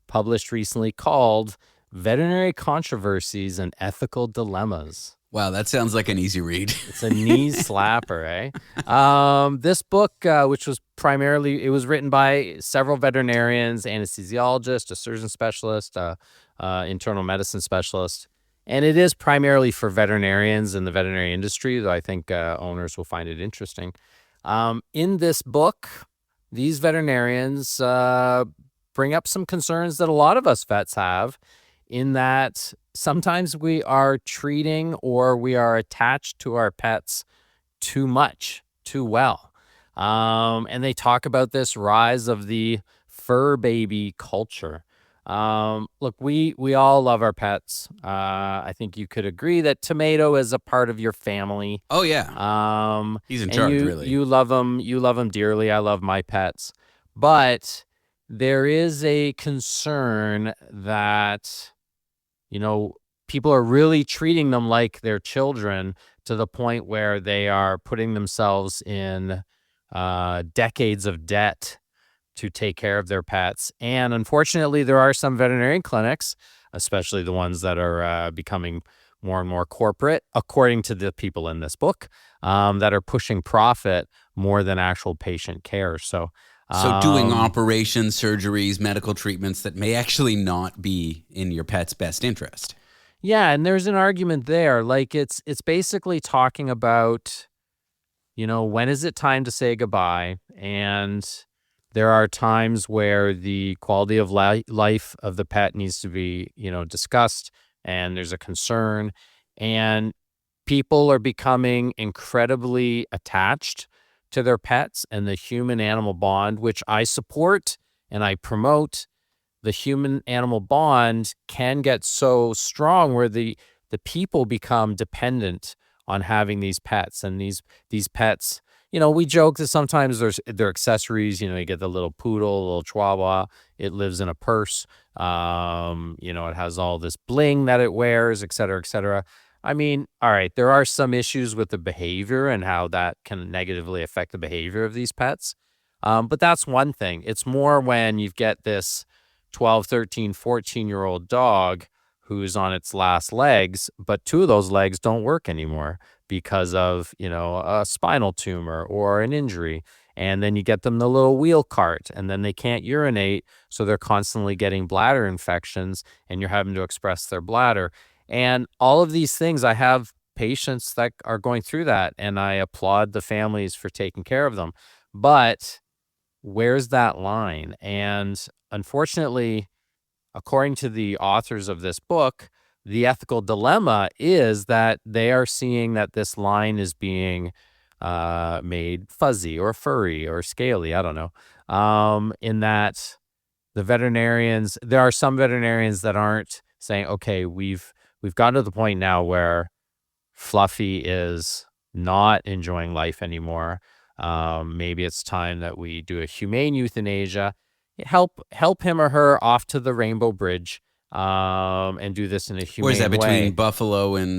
published recently called Veterinary Controversies and Ethical Dilemmas. Wow, that sounds like an easy read. It's a knee slapper, eh? This book, which was it was written by several veterinarians, anesthesiologist, a surgeon specialist, internal medicine specialist. And it is primarily for veterinarians in the veterinary industry, though I think owners will find it interesting. In this book, these veterinarians bring up some concerns that a lot of us vets have, in that sometimes we are treating or we are attached to our pets too much, too well. And they talk about this rise of the fur baby culture. Look, we all love our pets. I think you could agree that Tomato is a part of your family. Oh yeah. He's in charge, really. You love him dearly. I love my pets. But there is a concern that, people are really treating them like their children, to the point where they are putting themselves in decades of debt to take care of their pets. And unfortunately, there are some veterinarian clinics, especially the ones that are becoming more and more corporate, according to the people in this book, that are pushing profit more than actual patient care. So doing operations, surgeries, medical treatments that may actually not be in your pet's best interest. Yeah, and there's an argument there. Like, it's basically talking about, when is it time to say goodbye? And there are times where the quality of life of the pet needs to be, discussed, and there's a concern. And people are becoming incredibly attached to their pets and the human-animal bond, which I support and I promote. The human-animal bond can get so strong where the people become dependent on having these pets. And these pets, we joke that sometimes they're accessories. You get the little poodle, little chihuahua. It lives in a purse. It has all this bling that it wears, et cetera, et cetera. I mean, all right, there are some issues with the behavior and how that can negatively affect the behavior of these pets. But that's one thing. It's more when you get this 12, 13, 14-year-old dog who's on its last legs, but two of those legs don't work anymore because of, a spinal tumor or an injury. And then you get them the little wheel cart, and then they can't urinate, so they're constantly getting bladder infections, and you're having to express their bladder. And all of these things, I have patients that are going through that, and I applaud the families for taking care of them. But where's that line? And unfortunately, according to the authors of this book, the ethical dilemma is that they are seeing that this line is being made fuzzy or furry or scaly. I don't know. In that there are some veterinarians that aren't saying, okay, we've gotten to the point now where Fluffy is not enjoying life anymore. Maybe it's time that we do a humane euthanasia, help him or her off to the Rainbow Bridge, and do this in a humane way. Or is that between Buffalo and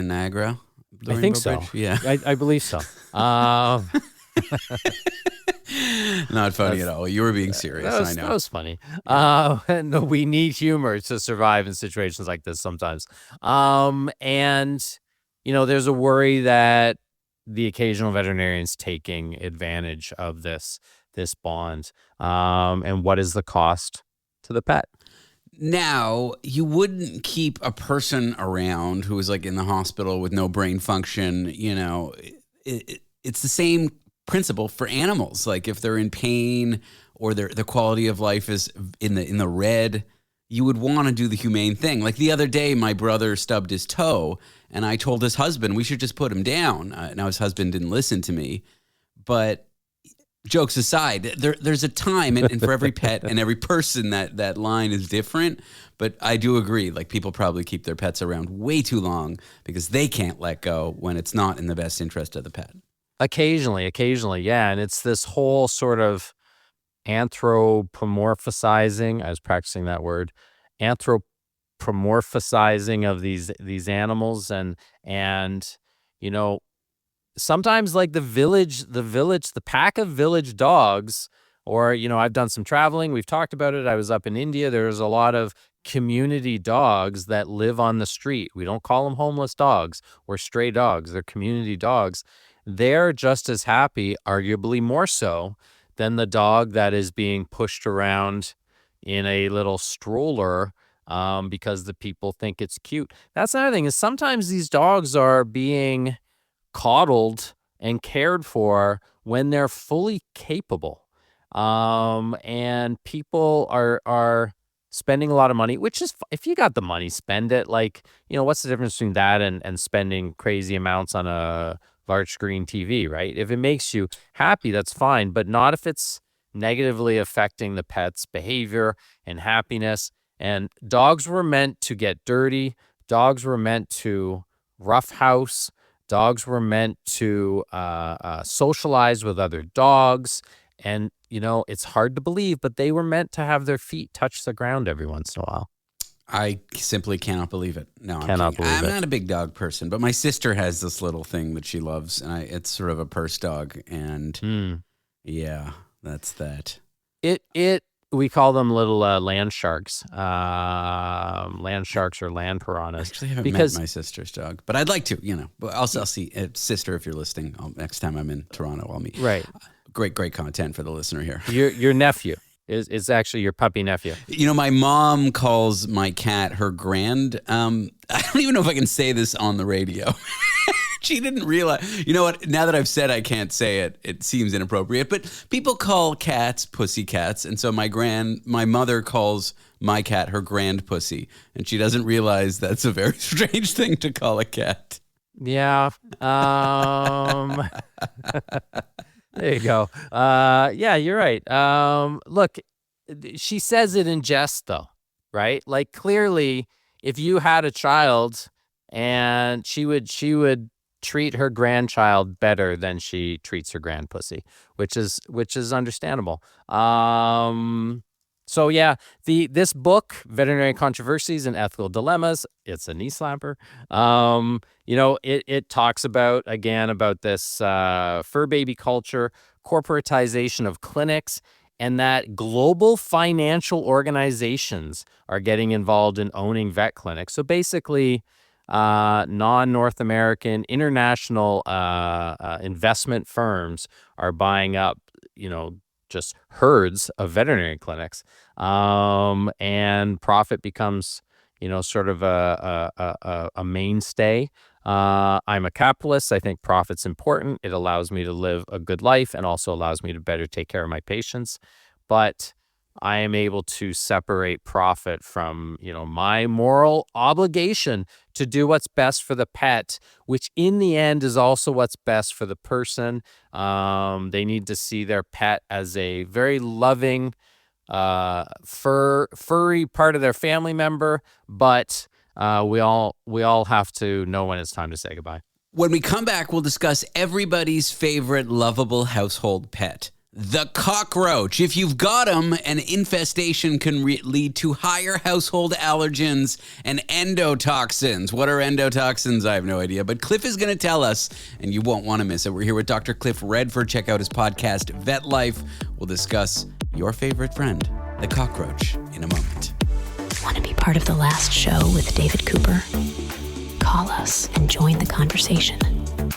Niagara? I think so. Bridge? Yeah. I believe so. Not funny at all. You were being serious. I know. That was funny. And we need humor to survive in situations like this sometimes. And, there's a worry that the occasional veterinarian's taking advantage of this bond. And what is the cost to the pet? Now, you wouldn't keep a person around who is like in the hospital with no brain function. It's the same principle for animals. Like if they're in pain or the quality of life is in the red, you would want to do the humane thing. Like the other day, my brother stubbed his toe, and I told his husband we should just put him down. Now his husband didn't listen to me, but jokes aside, there's a time, and for every pet and every person that line is different. But I do agree, like people probably keep their pets around way too long because they can't let go when it's not in the best interest of the pet. Occasionally, yeah. And it's this whole sort of anthropomorphizing. I was practicing that word. Anthropomorphizing of these animals, and sometimes like the pack of village dogs, or I've done some traveling. We've talked about it. I was up in India. There's a lot of community dogs that live on the street. We don't call them homeless dogs or stray dogs. They're community dogs. They're just as happy, arguably more so, than the dog that is being pushed around in a little stroller because the people think it's cute. That's another thing, is sometimes these dogs are being coddled and cared for when they're fully capable. And people are spending a lot of money, which is, if you got the money, spend it. Like, what's the difference between that and spending crazy amounts on a large screen TV, right? If it makes you happy, that's fine, but not if it's negatively affecting the pet's behavior and happiness. And dogs were meant to get dirty. Dogs were meant to roughhouse. Dogs were meant to socialize with other dogs. And, it's hard to believe, but they were meant to have their feet touch the ground every once in a while. I simply cannot believe it. No, I'm not a big dog person, but my sister has this little thing that she loves, and it's sort of a purse dog. And yeah, that's that. We call them little land sharks. Land sharks or land piranhas. Actually, I haven't met my sister's dog, but I'd like to, But I'll see. Sister, if you're listening, next time I'm in Toronto, I'll meet. Right. Great content for the listener here. Your nephew is actually your puppy nephew. My mom calls my cat her grand. I don't even know if I can say this on the radio. She didn't realize. You know what? Now that I've said I can't say it, it seems inappropriate. But people call cats pussy cats, and so my mother calls my cat her grand pussy, and she doesn't realize that's a very strange thing to call a cat. Yeah. There you go. Yeah, you're right. Look, she says it in jest, though, right? Like, clearly, if you had a child, and she would treat her grandchild better than she treats her grand pussy, which is understandable. So yeah, this book, Veterinary Controversies and Ethical Dilemmas, it's a knee slapper. It talks about this fur baby culture, corporatization of clinics, and that global financial organizations are getting involved in owning vet clinics. So basically, non-North American, international investment firms are buying up, just herds of veterinary clinics, and profit becomes, sort of a mainstay. I'm a capitalist. I think profit's important. It allows me to live a good life and also allows me to better take care of my patients. But I am able to separate profit from, my moral obligation to do what's best for the pet, which in the end is also what's best for the person. They need to see their pet as a very loving, furry part of their family member, but we all have to know when it's time to say goodbye. When we come back, we'll discuss everybody's favorite lovable household pet. The cockroach. If you've got them, an infestation can lead to higher household allergens and endotoxins. What are endotoxins? I have no idea, but Cliff is going to tell us, and you won't want to miss it. We're here with Dr. Cliff Redford. Check out his podcast, Vet Life. We'll discuss your favorite friend, the cockroach, in a moment. Want to be part of the last show with David Cooper? Call us and join the conversation.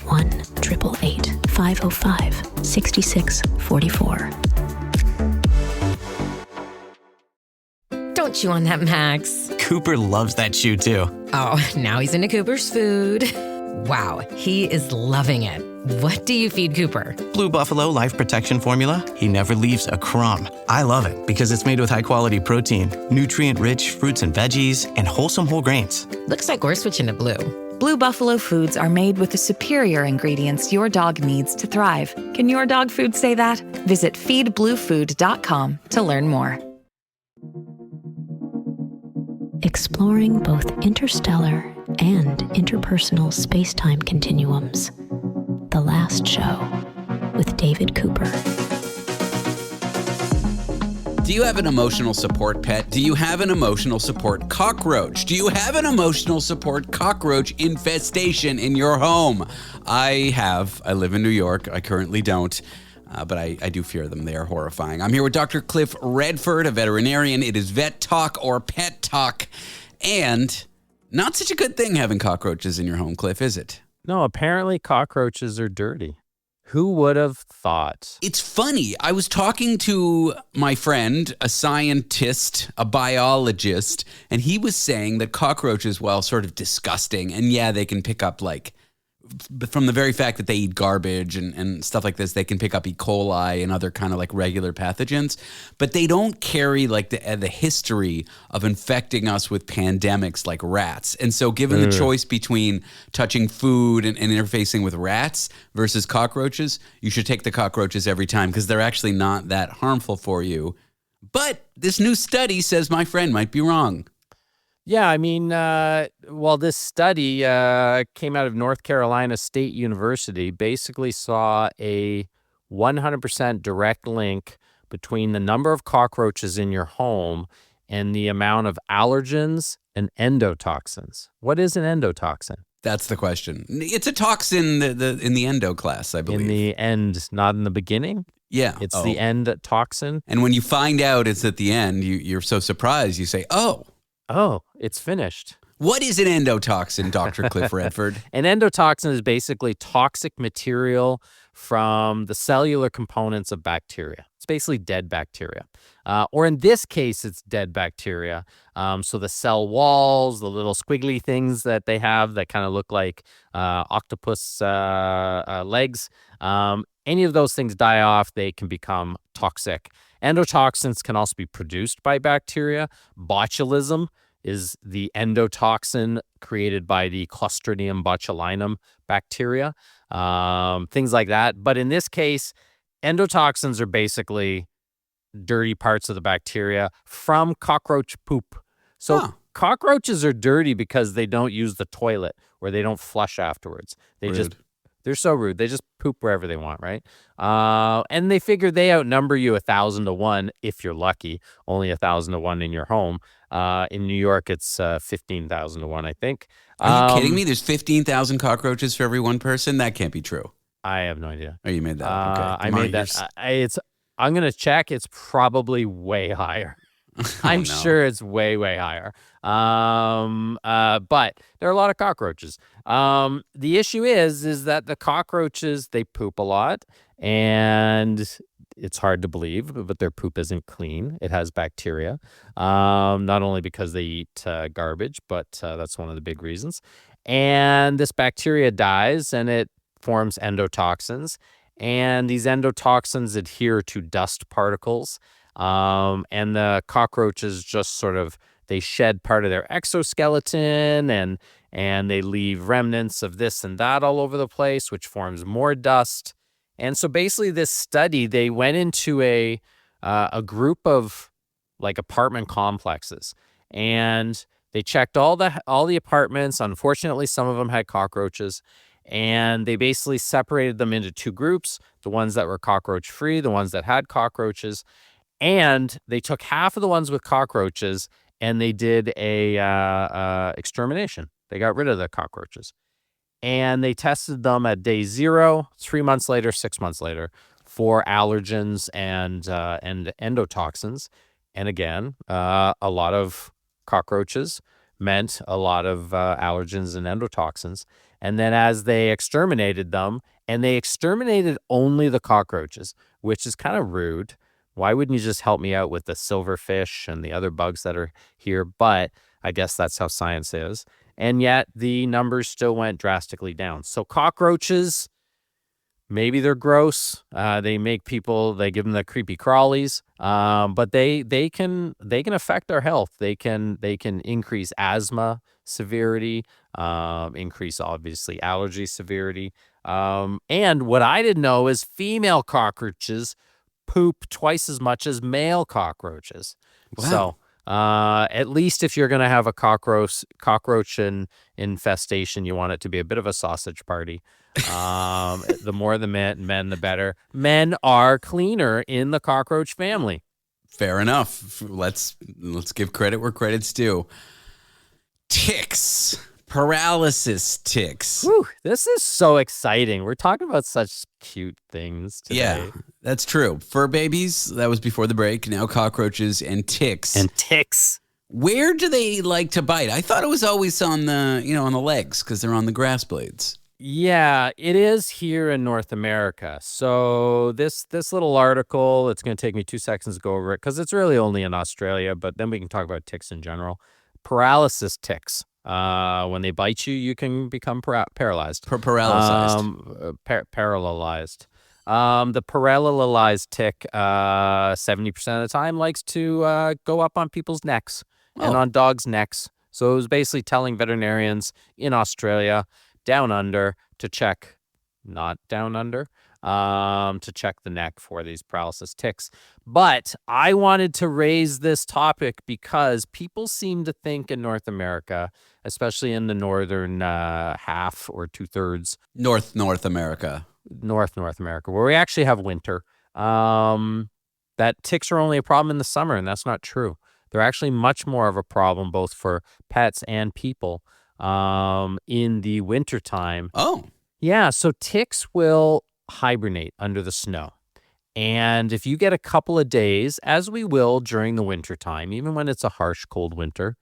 1-888-505-6644. Don't chew on that, Max. Cooper loves that chew, too. Oh, now he's into Cooper's food. Wow, he is loving it. What do you feed Cooper? Blue Buffalo Life Protection Formula. He never leaves a crumb. I love it because it's made with high-quality protein, nutrient-rich fruits and veggies, and wholesome whole grains. Looks like we're switching to Blue. Blue Buffalo foods are made with the superior ingredients your dog needs to thrive. Can your dog food say that? Visit feedbluefood.com to learn more. Exploring both interstellar and interpersonal space-time continuums. The Last Show with David Cooper. Do you have an emotional support pet? Do you have an emotional support cockroach? Do you have an emotional support cockroach infestation in your home? I have. I live in New York. I currently don't. But I do fear them. They are horrifying. I'm here with Dr. Cliff Redford, a veterinarian. It is Vet Talk or Pet Talk. And not such a good thing having cockroaches in your home, Cliff, is it? No, apparently cockroaches are dirty. Who would have thought? It's funny. I was talking to my friend, a scientist, a biologist, and he was saying that cockroaches, while sort of disgusting, and yeah, they can pick up from the very fact that they eat garbage and stuff like this, they can pick up E. coli and other kind of like regular pathogens, but they don't carry like the history of infecting us with pandemics like rats. And so given the choice between touching food and interfacing with rats versus cockroaches, you should take the cockroaches every time because they're actually not that harmful for you. But this new study says my friend might be wrong. Yeah, I mean, this study came out of North Carolina State University, basically saw a 100% direct link between the number of cockroaches in your home and the amount of allergens and endotoxins. What is an endotoxin? That's the question. It's a toxin in the endo class, I believe. In the end, not in the beginning? Yeah. It's the end toxin. And when you find out it's at the end, you're so surprised, you say, oh, it's finished. What is an endotoxin, Dr. Cliff Redford? An endotoxin is basically toxic material from the cellular components of bacteria. It's basically dead bacteria. Or in this case, it's dead bacteria. So the cell walls, the little squiggly things that they have that kind of look like octopus legs, any of those things die off, they can become toxic. Endotoxins can also be produced by bacteria. Botulism is the endotoxin created by the Clostridium botulinum bacteria, things like that. But in this case, endotoxins are basically dirty parts of the bacteria from cockroach poop. So cockroaches are dirty because they don't use the toilet or they don't flush afterwards. They're so rude. They just poop wherever they want, right? And they figure they outnumber you 1,000 to 1 if you're lucky. Only 1,000 to 1 in your home. In New York, it's 15,000 to 1, I think. Are you kidding me? There's 15,000 cockroaches for every one person? That can't be true. I have no idea. Oh, you made that up. Okay. I made that. I'm going to check. It's probably way higher. I'm sure it's way, way higher. But there are a lot of cockroaches. The issue is that the cockroaches, they poop a lot, and it's hard to believe, but their poop isn't clean. It has bacteria, not only because they eat garbage, but that's one of the big reasons. And this bacteria dies, and it forms endotoxins, and these endotoxins adhere to dust particles. And the cockroaches just sort of, they shed part of their exoskeleton and they leave remnants of this and that all over the place, which forms more dust. And so basically this study, they went into a group of like apartment complexes and they checked all the apartments. Unfortunately, some of them had cockroaches. And they basically separated them into two groups, the ones that were cockroach free, the ones that had cockroaches. And they took half of the ones with cockroaches and they did a extermination. They got rid of the cockroaches. And they tested them at day 0, 3 months later, 6 months later for allergens and endotoxins. And again, a lot of cockroaches meant a lot of allergens and endotoxins. And then as they exterminated them, and they exterminated only the cockroaches, which is kind of rude. Why wouldn't you just help me out with the silverfish and the other bugs that are here? But I guess that's how science is. And yet the numbers still went drastically down. So cockroaches, maybe they're gross. They make people, they give them the creepy crawlies. But they can affect our health. They can increase asthma severity, increase obviously allergy severity. And what I didn't know is female cockroaches poop twice as much as male cockroaches. Wow. So at least if you're going to have a cockroach infestation, you want it to be a bit of a sausage party. The more the men, the better. Men are cleaner in the cockroach family. Fair enough. Let's give credit where credit's due. Ticks. Paralysis ticks. Whew, this is so exciting. We're talking about such cute things today. Yeah, that's true. Fur babies, that was before the break. Now cockroaches and ticks. Where do they like to bite? I thought it was always on the legs because they're on the grass blades. Yeah, it is here in North America. So this little article, it's going to take me 2 seconds to go over it because it's really only in Australia, but then we can talk about ticks in general. Paralysis ticks. When they bite you, you can become paralyzed. Paralyzed. Parallelized. The parallelized tick, 70% of the time, likes to go up on people's necks and on dogs' necks. So it was basically telling veterinarians in Australia, down under, to check, not down under, to check the neck for these paralysis ticks. But I wanted to raise this topic because people seem to think in North America, especially in the northern half or 2/3. North America. North America, where we actually have winter, that ticks are only a problem in the summer, and that's not true. They're actually much more of a problem both for pets and people in the wintertime. Oh. Yeah, so ticks will hibernate under the snow. And if you get a couple of days, as we will during the wintertime, even when it's a harsh, cold winter,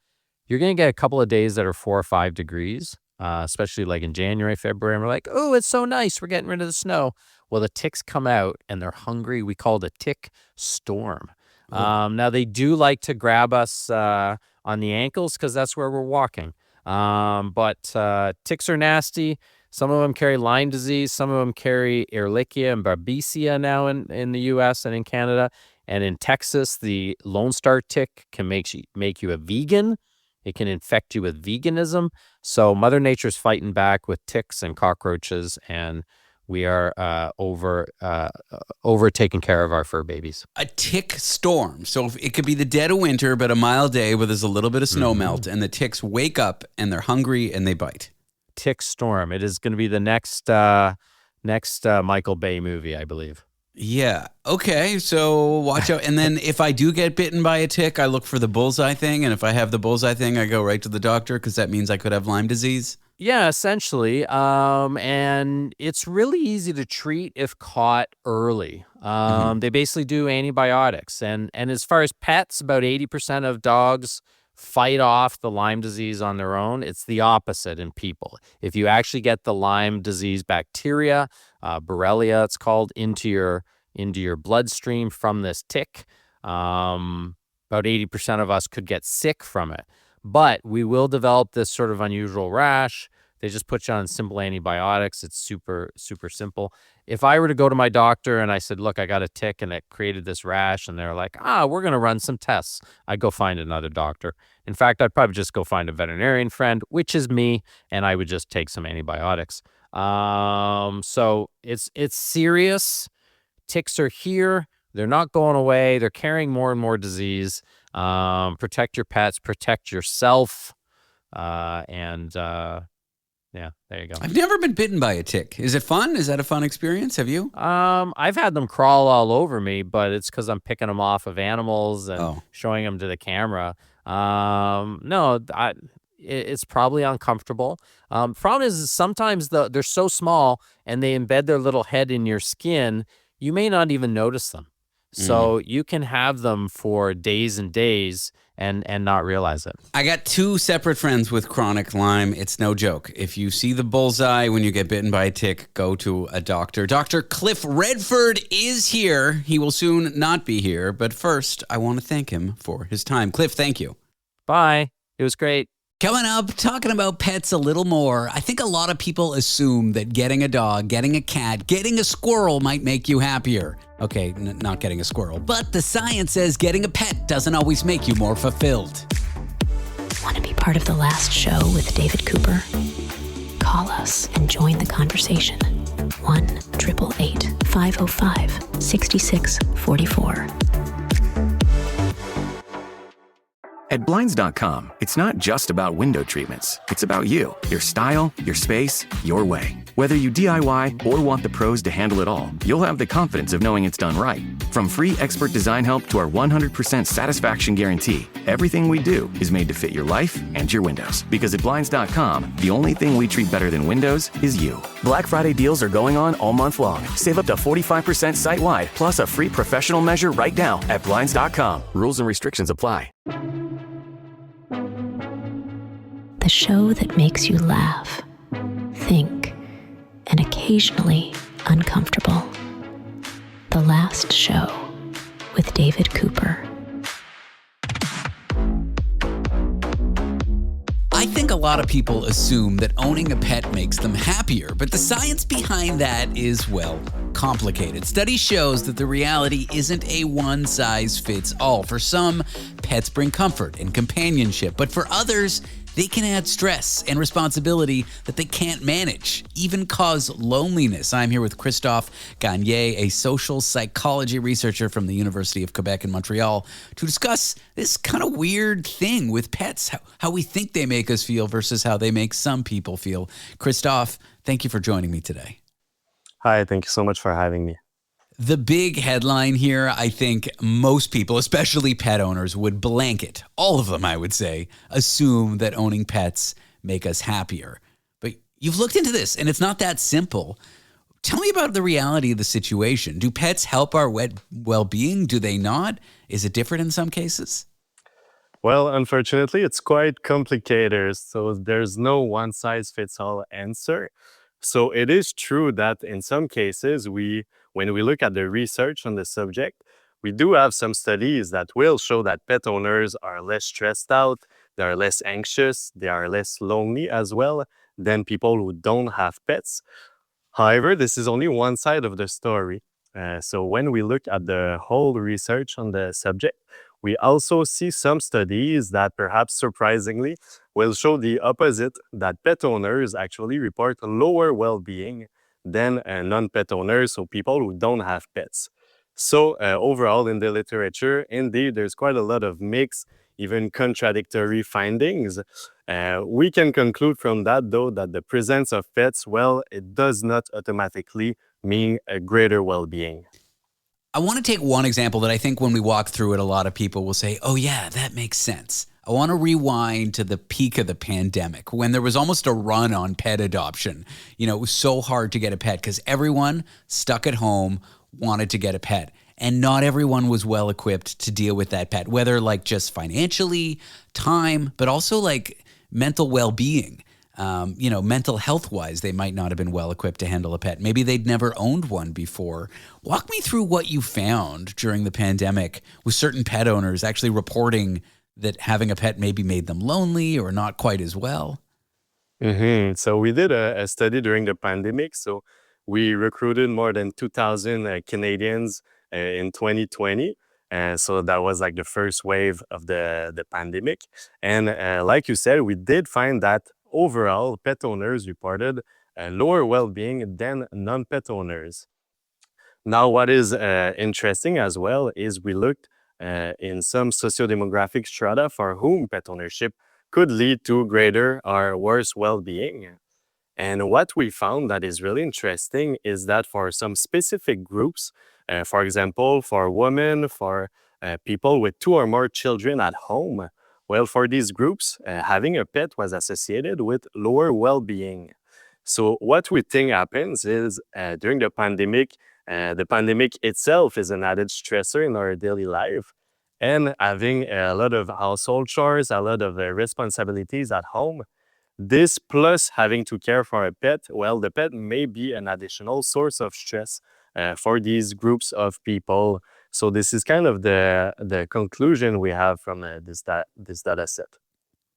you're going to get a couple of days that are 4 or 5 degrees, especially like in January, February. And we're like, oh, it's so nice. We're getting rid of the snow. Well, the ticks come out and they're hungry. We call it a tick storm. Now, they do like to grab us on the ankles because that's where we're walking. But ticks are nasty. Some of them carry Lyme disease. Some of them carry Ehrlichia and Babesia now in the U.S. and in Canada. And in Texas, the Lone Star tick can make you a vegan. It can infect you with veganism. So Mother Nature's fighting back with ticks and cockroaches, and we are over taking care of our fur babies. A tick storm. So it could be the dead of winter, but a mild day where there's a little bit of snow melt, and the ticks wake up and they're hungry and they bite. Tick storm. It is going to be the next Michael Bay movie, I believe. Yeah. Okay. So watch out. And then if I do get bitten by a tick, I look for the bullseye thing. And if I have the bullseye thing, I go right to the doctor because that means I could have Lyme disease. Yeah, essentially. And it's really easy to treat if caught early. They basically do antibiotics. And as far as pets, about 80% of dogs fight off the Lyme disease on their own. It's the opposite in people. If you actually get the Lyme disease bacteria, Borrelia it's called, into your bloodstream from this tick, about 80% of us could get sick from it. But we will develop this sort of unusual rash. They just put you on simple antibiotics. It's super, super simple. If I were to go to my doctor and I said, look, I got a tick and it created this rash, and they're like, we're going to run some tests, I'd go find another doctor. In fact, I'd probably just go find a veterinarian friend, which is me, and I would just take some antibiotics. So it's serious. Ticks are here. They're not going away. They're carrying more and more disease. Protect your pets, protect yourself, yeah, there you go. I've never been bitten by a tick. Is it fun? Is that a fun experience? Have you? I've had them crawl all over me, but it's because I'm picking them off of animals and showing them to the camera. No, it's probably uncomfortable. Problem is sometimes they're so small and they embed their little head in your skin, you may not even notice them. So you can have them for days and days and not realize it. I got 2 separate friends with chronic Lyme. It's no joke. If you see the bullseye when you get bitten by a tick, go to a doctor. Dr. Cliff Redford is here. He will soon not be here. But first, I want to thank him for his time. Cliff, thank you. Bye. It was great. Coming up, talking about pets a little more. I think a lot of people assume that getting a dog, getting a cat, getting a squirrel might make you happier. Okay, not getting a squirrel. But the science says getting a pet doesn't always make you more fulfilled. Want to be part of the last show with David Cooper? Call us and join the conversation. 1-888-505-6644. At Blinds.com, it's not just about window treatments. It's about you, your style, your space, your way. Whether you DIY or want the pros to handle it all, you'll have the confidence of knowing it's done right. From free expert design help to our 100% satisfaction guarantee, everything we do is made to fit your life and your windows. Because at Blinds.com, the only thing we treat better than windows is you. Black Friday deals are going on all month long. Save up to 45% site-wide, plus a free professional measure right now at Blinds.com. Rules and restrictions apply. The show that makes you laugh, think, occasionally uncomfortable. The Last Show with David Cooper. I think a lot of people assume that owning a pet makes them happier, but the science behind that is, well, complicated. Study shows that the reality isn't a one-size-fits-all. For some, pets bring comfort and companionship, but for others, they can add stress and responsibility that they can't manage, even cause loneliness. I'm here with Christophe Gagné, a social psychology researcher from the University of Quebec in Montreal, to discuss this kind of weird thing with pets, how we think they make us feel versus how they make some people feel. Christophe, thank you for joining me today. Hi, thank you so much for having me. The big headline here, I think most people, especially pet owners, would blanket, all of them, I would say, assume that owning pets make us happier. But you've looked into this, and it's not that simple. Tell me about the reality of the situation. Do pets help our well-being? Do they not? Is it different in some cases? Well, unfortunately, it's quite complicated, so there's no one-size-fits-all answer. So it is true that in some cases, when we look at the research on the subject, we do have some studies that will show that pet owners are less stressed out, they are less anxious, they are less lonely as well than people who don't have pets. However, this is only one side of the story. So when we look at the whole research on the subject, we also see some studies that perhaps surprisingly will show the opposite, that pet owners actually report lower well-being than non-pet owners, so people who don't have pets. So overall in the literature, indeed, there's quite a lot of mixed, even contradictory findings. We can conclude from that, though, that the presence of pets, well, it does not automatically mean a greater well-being. I want to take one example that I think when we walk through it, a lot of people will say, oh yeah, that makes sense. I want to rewind to the peak of the pandemic when there was almost a run on pet adoption. You know, it was so hard to get a pet because everyone stuck at home wanted to get a pet. And not everyone was well equipped to deal with that pet, whether like just financially, time, but also like mental well-being. Mental health-wise, they might not have been well equipped to handle a pet. Maybe they'd never owned one before. Walk me through what you found during the pandemic with certain pet owners actually reporting that having a pet maybe made them lonely or not quite as well. So we did a study during the pandemic. So we recruited more than 2,000 Canadians in 2020. So that was like the first wave of the pandemic. And like you said, we did find that overall, pet owners reported lower well-being than non-pet owners. Now, what is interesting as well is we looked in some socio-demographic strata for whom pet ownership could lead to greater or worse well-being. And what we found that is really interesting is that for some specific groups, for example, for women, for people with 2 or more children at home, well, for these groups, having a pet was associated with lower well-being. So what we think happens is during the pandemic itself is an added stressor in our daily life. And having a lot of household chores, a lot of responsibilities at home, this plus having to care for a pet, well, the pet may be an additional source of stress for these groups of people. So this is kind of the conclusion we have from this data set.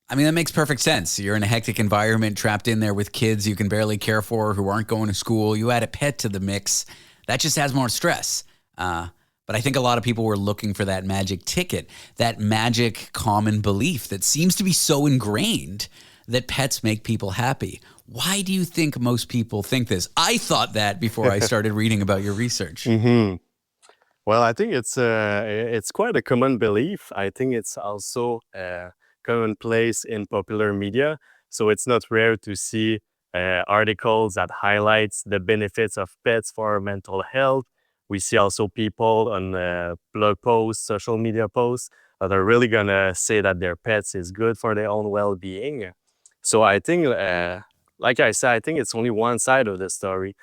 I mean, that makes perfect sense. You're in a hectic environment, trapped in there with kids you can barely care for who aren't going to school. You add a pet to the mix. That just adds more stress. But I think a lot of people were looking for that magic ticket, that magic common belief that seems to be so ingrained that pets make people happy. Why do you think most people think this? I thought that before I started reading about your research. Well, I think it's quite a common belief. I think it's also commonplace in popular media. So it's not rare to see articles that highlights the benefits of pets for mental health. We see also people on blog posts, social media posts that are really gonna say that their pets is good for their own well-being. So I think, like I said, I think it's only one side of the story.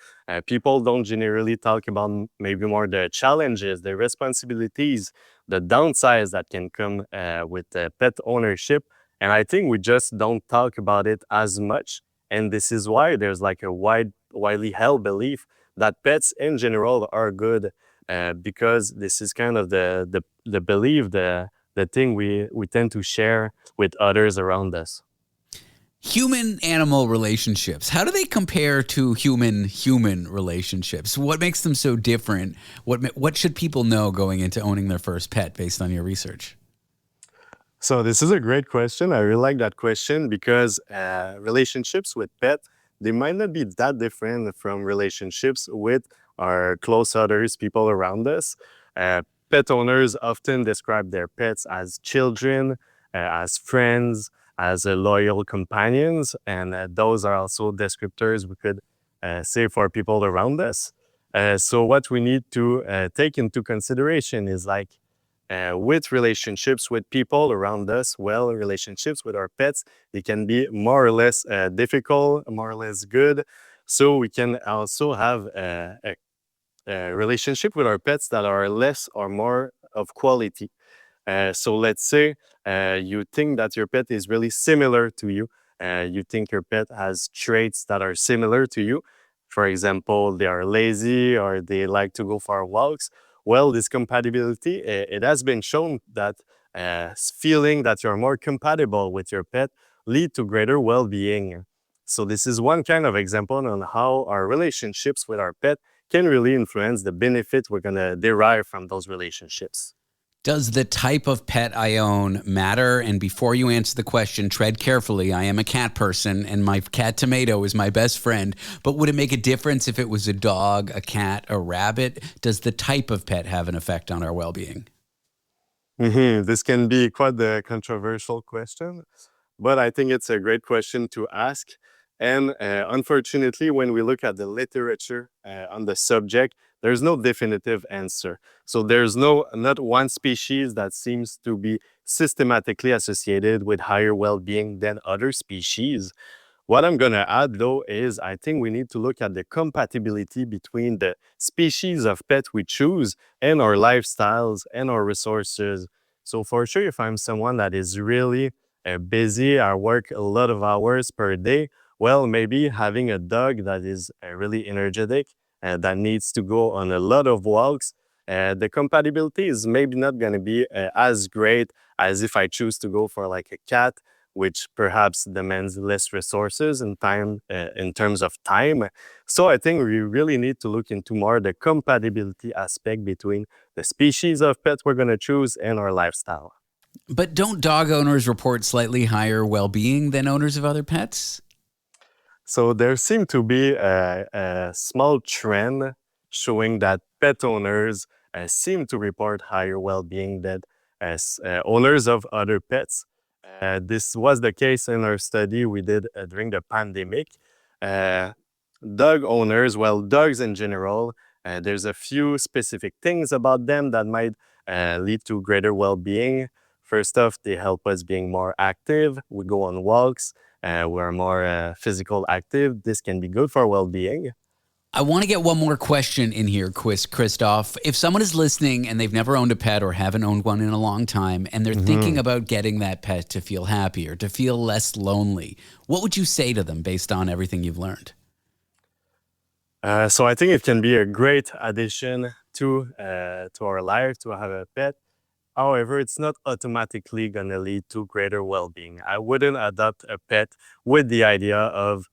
People don't generally talk about maybe more the challenges, the responsibilities, the downsides that can come with pet ownership. And I think we just don't talk about it as much. And this is why there's like a widely held belief that pets in general are good, because this is kind of the belief, the thing we tend to share with others around us. Human-animal relationships, how do they compare to human-human relationships? What makes them so different? What should people know going into owning their first pet based on your research? So this is a great question. I really like that question because relationships with pets, they might not be that different from relationships with our close others, people around us. Pet owners often describe their pets as children, as friends, as loyal companions, and those are also descriptors we could say for people around us. So what we need to take into consideration is like with relationships with people around us, well, relationships with our pets, they can be more or less difficult, more or less good. So we can also have a relationship with our pets that are less or more of quality. So let's say you think that your pet is really similar to you. You think your pet has traits that are similar to you. For example, they are lazy or they like to go for walks. Well, this compatibility, it has been shown that feeling that you're more compatible with your pet lead to greater well-being. So this is one kind of example on how our relationships with our pet can really influence the benefit we're going to derive from those relationships. Does the type of pet I own matter? And before you answer the question, tread carefully. I am a cat person, and my cat Tomato is my best friend. But would it make a difference if it was a dog, a cat, a rabbit? Does the type of pet have an effect on our well-being? This can be quite a controversial question, but I think it's a great question to ask. And unfortunately, when we look at the literature on the subject, there's no definitive answer. So there's not one species that seems to be systematically associated with higher well-being than other species. What I'm going to add, though, is I think we need to look at the compatibility between the species of pet we choose and our lifestyles and our resources. So for sure, if I'm someone that is really busy, I work a lot of hours per day, well, maybe having a dog that is really energetic, that needs to go on a lot of walks, the compatibility is maybe not going to be as great as if I choose to go for like a cat, which perhaps demands less resources and time in terms of time. So I think we really need to look into more the compatibility aspect between the species of pets we're going to choose and our lifestyle. But don't dog owners report slightly higher well-being than owners of other pets? So there seemed to be a small trend showing that pet owners seem to report higher well-being than owners of other pets. This was the case in our study we did during the pandemic. Dog owners, well, dogs in general, there's a few specific things about them that might lead to greater well-being. First off, they help us being more active. We go on walks. We're more physical active. This can be good for well-being. I want to get one more question in here, Christophe. If someone is listening and they've never owned a pet or haven't owned one in a long time, and they're thinking about getting that pet to feel happier, to feel less lonely, what would you say to them based on everything you've learned? So I think it can be a great addition to our life to have a pet. However, it's not automatically going to lead to greater well-being. I wouldn't adopt a pet with the idea of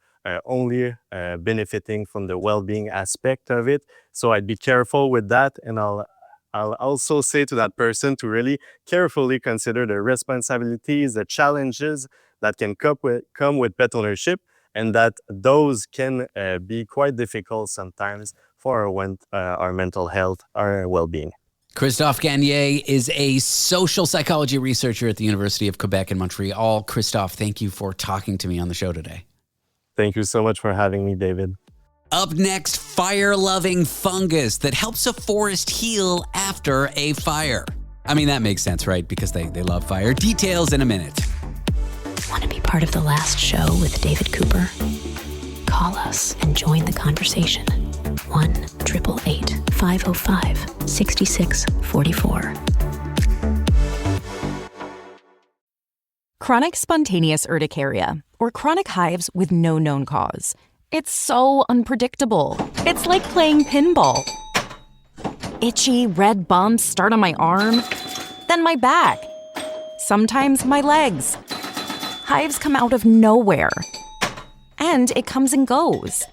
only benefiting from the well-being aspect of it. So I'd be careful with that. And I'll also say to that person to really carefully consider the responsibilities, the challenges that can come with pet ownership, and that those can be quite difficult sometimes for our mental health, our well-being. Christophe Gagné is a social psychology researcher at the University of Quebec in Montreal. Christophe, thank you for talking to me on the show today. Thank you so much for having me, David. Up next, fire-loving fungus that helps a forest heal after a fire. I mean, that makes sense, right? Because they love fire. Details in a minute. Want to be part of the last show with David Cooper? Call us and join the conversation. 1-888-505-6644. Chronic spontaneous urticaria, or chronic hives with no known cause. It's so unpredictable. It's like playing pinball. Itchy, red bumps start on my arm, then my back. Sometimes my legs. Hives come out of nowhere. And it comes and goes.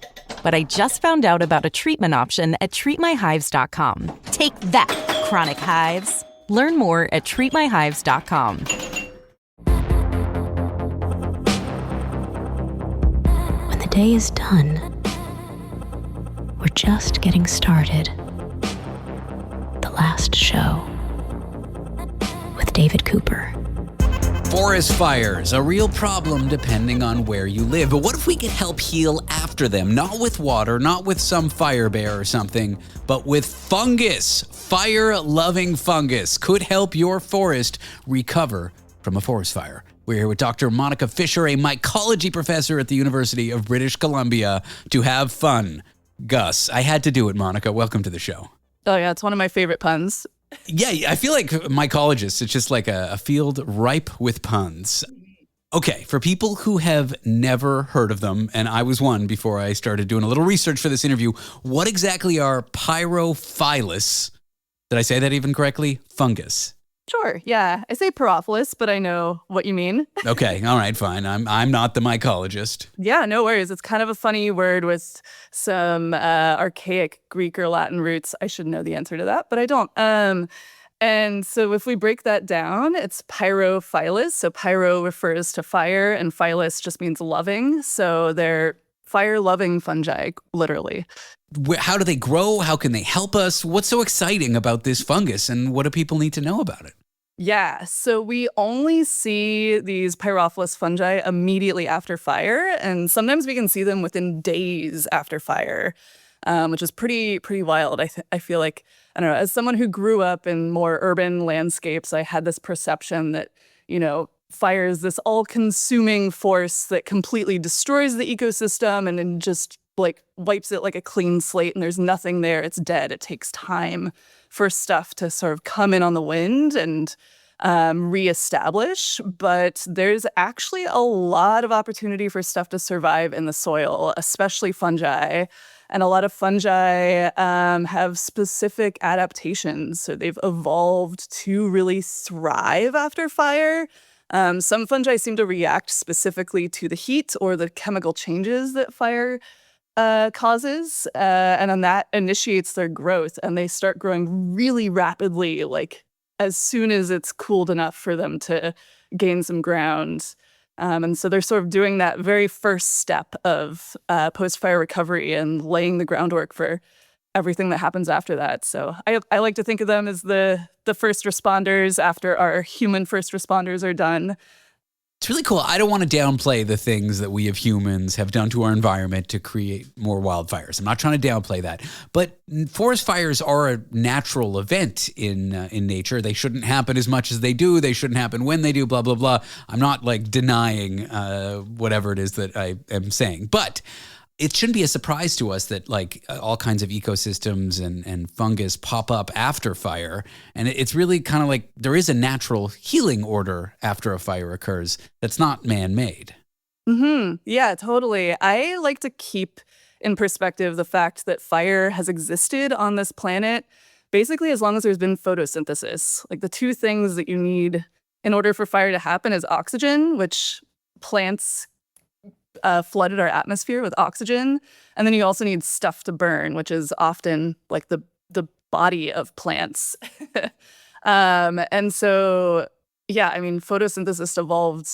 But I just found out about a treatment option at treatmyhives.com. Take that, chronic hives. Learn more at treatmyhives.com. When the day is done, we're just getting started. The last show with David Cooper. Forest fires, a real problem depending on where you live. But what if we could help heal after them? Not with water, not with some fire bear or something, but with fungus. Fire-loving fungus could help your forest recover from a forest fire. We're here with Dr. Monika Fischer, a mycology professor at the University of British Columbia, to have fun. Gus, I had to do it, Monika. Welcome to the show. Oh, yeah, it's one of my favorite puns. Yeah, I feel like mycologists, it's just like a field ripe with puns. Okay, for people who have never heard of them, and I was one before I started doing a little research for this interview, what exactly are pyrophilus, did I say that even correctly, fungus? Sure, yeah. I say Pyrophilus, but I know what you mean. Okay, all right, fine. I'm not the mycologist. Yeah, no worries. It's kind of a funny word with some archaic Greek or Latin roots. I should know the answer to that, but I don't. And so if we break that down, it's pyrophilus. So pyro refers to fire, and philus just means loving. So they're fire-loving fungi, literally. How do they grow? How can they help us? What's so exciting about this fungus, and what do people need to know about it? Yeah, so we only see these pyrophilus fungi immediately after fire, and sometimes we can see them within days after fire, which is pretty wild. I feel like, I don't know, as someone who grew up in more urban landscapes, I had this perception that, fire is this all-consuming force that completely destroys the ecosystem and then just wipes it like a clean slate, and there's nothing there. It's dead. It takes time for stuff to sort of come in on the wind and reestablish. But there's actually a lot of opportunity for stuff to survive in the soil, especially fungi. And a lot of fungi have specific adaptations. So they've evolved to really thrive after fire. Some fungi seem to react specifically to the heat or the chemical changes that fire causes, and then that initiates their growth, and they start growing really rapidly, like as soon as it's cooled enough for them to gain some ground. And so they're sort of doing that very first step of post-fire recovery and laying the groundwork for everything that happens after that. So I like to think of them as the first responders after our human first responders are done. It's really cool. I don't want to downplay the things that we as humans have done to our environment to create more wildfires. I'm not trying to downplay that. But forest fires are a natural event in nature. They shouldn't happen as much as they do. They shouldn't happen when they do, blah, blah, blah. I'm not denying whatever it is that I am saying. But it shouldn't be a surprise to us that all kinds of ecosystems and fungus pop up after fire. And it's really kind of like there is a natural healing order after a fire occurs that's not man-made. Mm-hmm. Yeah, totally. I like to keep in perspective the fact that fire has existed on this planet basically as long as there's been photosynthesis. Like the two things that you need in order for fire to happen is oxygen, which plants flooded our atmosphere with oxygen. And then you also need stuff to burn, which is often like the body of plants. And so, yeah, I mean, photosynthesis evolved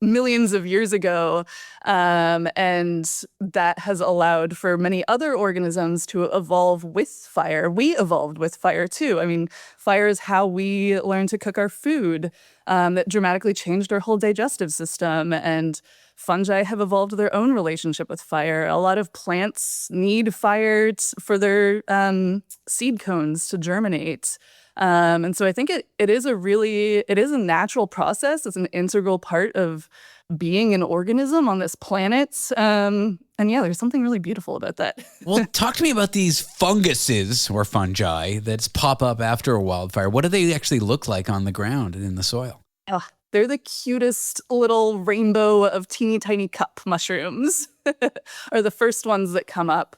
millions of years ago, and that has allowed for many other organisms to evolve with fire. We evolved with fire too. I mean, fire is how we learned to cook our food, that dramatically changed our whole digestive system. And fungi have evolved their own relationship with fire. A lot of plants need fire for their seed cones to germinate. And so I think it is a natural process. It's an integral part of being an organism on this planet. And yeah, there's something really beautiful about that. Well, talk to me about these funguses or fungi that pop up after a wildfire. What do they actually look like on the ground and in the soil? Oh, They're the cutest little rainbow of teeny tiny cup mushrooms are the first ones that come up.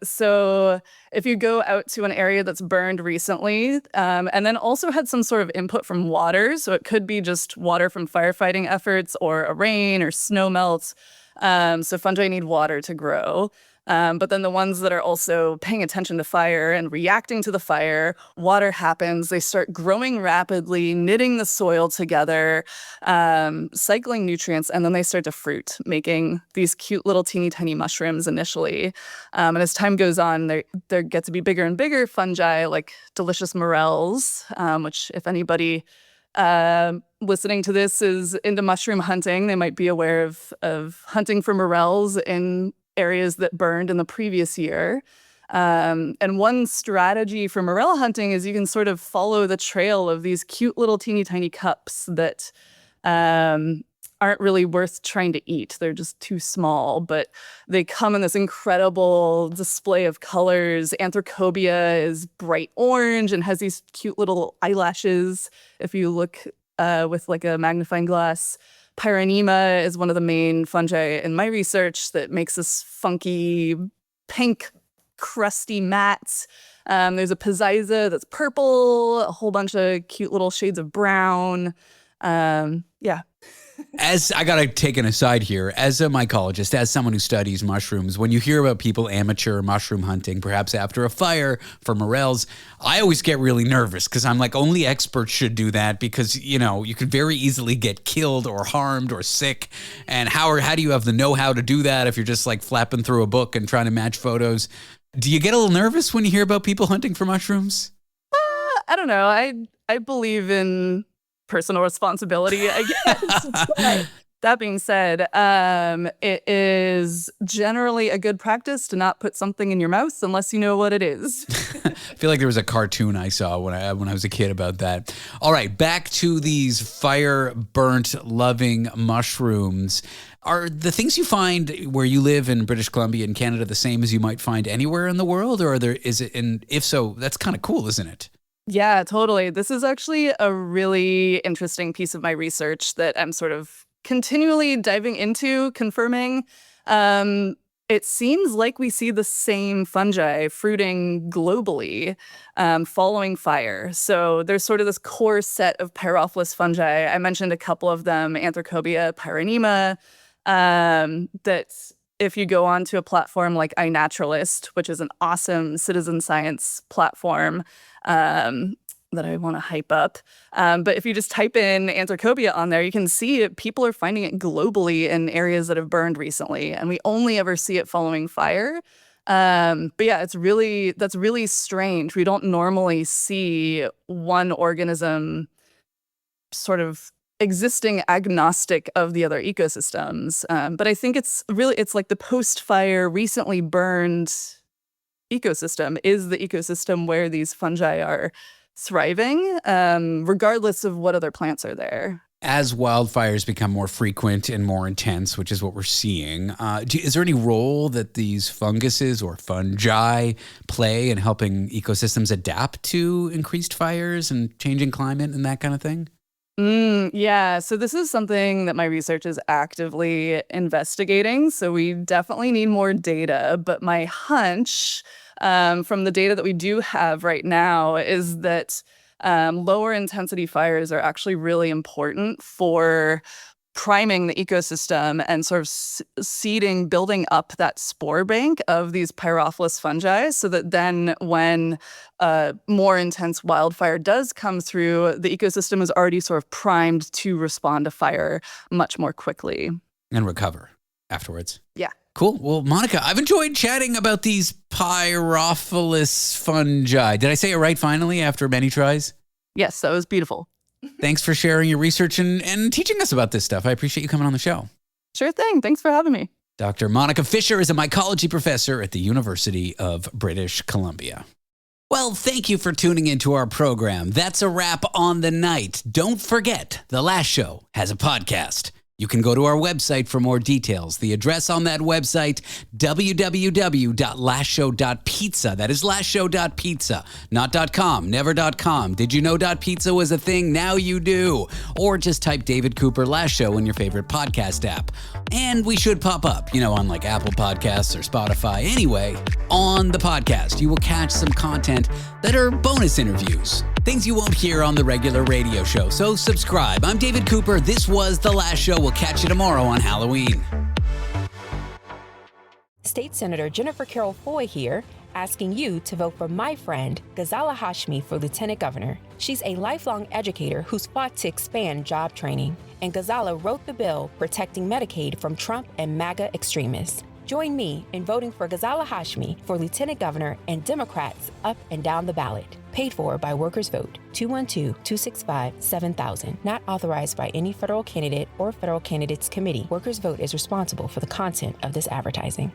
So if you go out to an area that's burned recently, and then also had some sort of input from water, so it could be just water from firefighting efforts or a rain or snow melt. So fungi need water to grow. But then the ones that are also paying attention to fire and reacting to the fire, water happens, they start growing rapidly, knitting the soil together, cycling nutrients, and then they start to fruit, making these cute little teeny tiny mushrooms initially. And as time goes on, they get to be bigger and bigger fungi like delicious morels, which if anybody listening to this is into mushroom hunting, they might be aware of hunting for morels in areas that burned in the previous year. And one strategy for morel hunting is you can sort of follow the trail of these cute little teeny tiny cups that aren't really worth trying to eat. They're just too small, but they come in this incredible display of colors. Anthracobia is bright orange and has these cute little eyelashes if you look with like a magnifying glass. Pyronema is one of the main fungi in my research that makes this funky pink crusty mats. There's a Pizziza that's purple, a whole bunch of cute little shades of brown. Yeah. As I got to take an aside here, as a mycologist, as someone who studies mushrooms, when you hear about people amateur mushroom hunting, perhaps after a fire for morels, I always get really nervous because I'm like, only experts should do that because, you know, you could very easily get killed or harmed or sick. And how do you have the know-how to do that if you're just like flapping through a book and trying to match photos? Do you get a little nervous when you hear about people hunting for mushrooms? I don't know. I believe in personal responsibility, I guess. But that being said, it is generally a good practice to not put something in your mouth unless you know what it is. I feel like there was a cartoon I saw when I was a kid about that. All right, back to these fire-burnt loving mushrooms. Are the things you find where you live in British Columbia and Canada the same as you might find anywhere in the world, or is it? And if so, that's kind of cool, isn't it? Yeah, totally. This is actually a really interesting piece of my research that I'm sort of continually diving into, confirming. It seems like we see the same fungi fruiting globally following fire. So there's sort of this core set of pyrophilous fungi. I mentioned a couple of them, Anthracobia, Pyronema, that if you go onto a platform like iNaturalist, which is an awesome citizen science platform, that I want to hype up. But if you just type in Anthracobia on there, you can see it. People are finding it globally in areas that have burned recently, and we only ever see it following fire. But yeah, that's really strange. We don't normally see one organism sort of existing agnostic of the other ecosystems. But I think it's like the post-fire, recently burned ecosystem is the ecosystem where these fungi are thriving, regardless of what other plants are there. As wildfires become more frequent and more intense, which is what we're seeing, is there any role that these funguses or fungi play in helping ecosystems adapt to increased fires and changing climate and that kind of thing? Yeah, so this is something that my research is actively investigating. So we definitely need more data. But my hunch from the data that we do have right now is that lower intensity fires are actually really important for priming the ecosystem and sort of seeding, building up that spore bank of these pyrophilous fungi so that then when a more intense wildfire does come through, the ecosystem is already sort of primed to respond to fire much more quickly. And recover afterwards. Yeah. Cool. Well, Monika, I've enjoyed chatting about these pyrophilous fungi. Did I say it right finally after many tries? Yes, that was beautiful. Thanks for sharing your research and teaching us about this stuff. I appreciate you coming on the show. Sure thing. Thanks for having me. Dr. Monika Fischer is a mycology professor at the University of British Columbia. Well, thank you for tuning into our program. That's a wrap on the night. Don't forget, The Last Show has a podcast. You can go to our website for more details. The address on that website, www.lastshow.pizza. That is lastshow.pizza, not .com, never .com. Did you know .pizza was a thing? Now you do. Or just type David Cooper Last Show in your favorite podcast app. And we should pop up, on like Apple Podcasts or Spotify. Anyway, on the podcast, you will catch some content that are bonus interviews. Things you won't hear on the regular radio show. So subscribe. I'm David Cooper. This was The Last Show. We'll catch you tomorrow on Halloween. State Senator Jennifer Carroll Foy here, asking you to vote for my friend, Ghazala Hashmi, for Lieutenant Governor. She's a lifelong educator who's fought to expand job training. And Ghazala wrote the bill protecting Medicaid from Trump and MAGA extremists. Join me in voting for Ghazala Hashmi for Lieutenant Governor and Democrats up and down the ballot. Paid for by Workers Vote, 212-265-7000. Not authorized by any federal candidate or federal candidates committee. Workers Vote is responsible for the content of this advertising.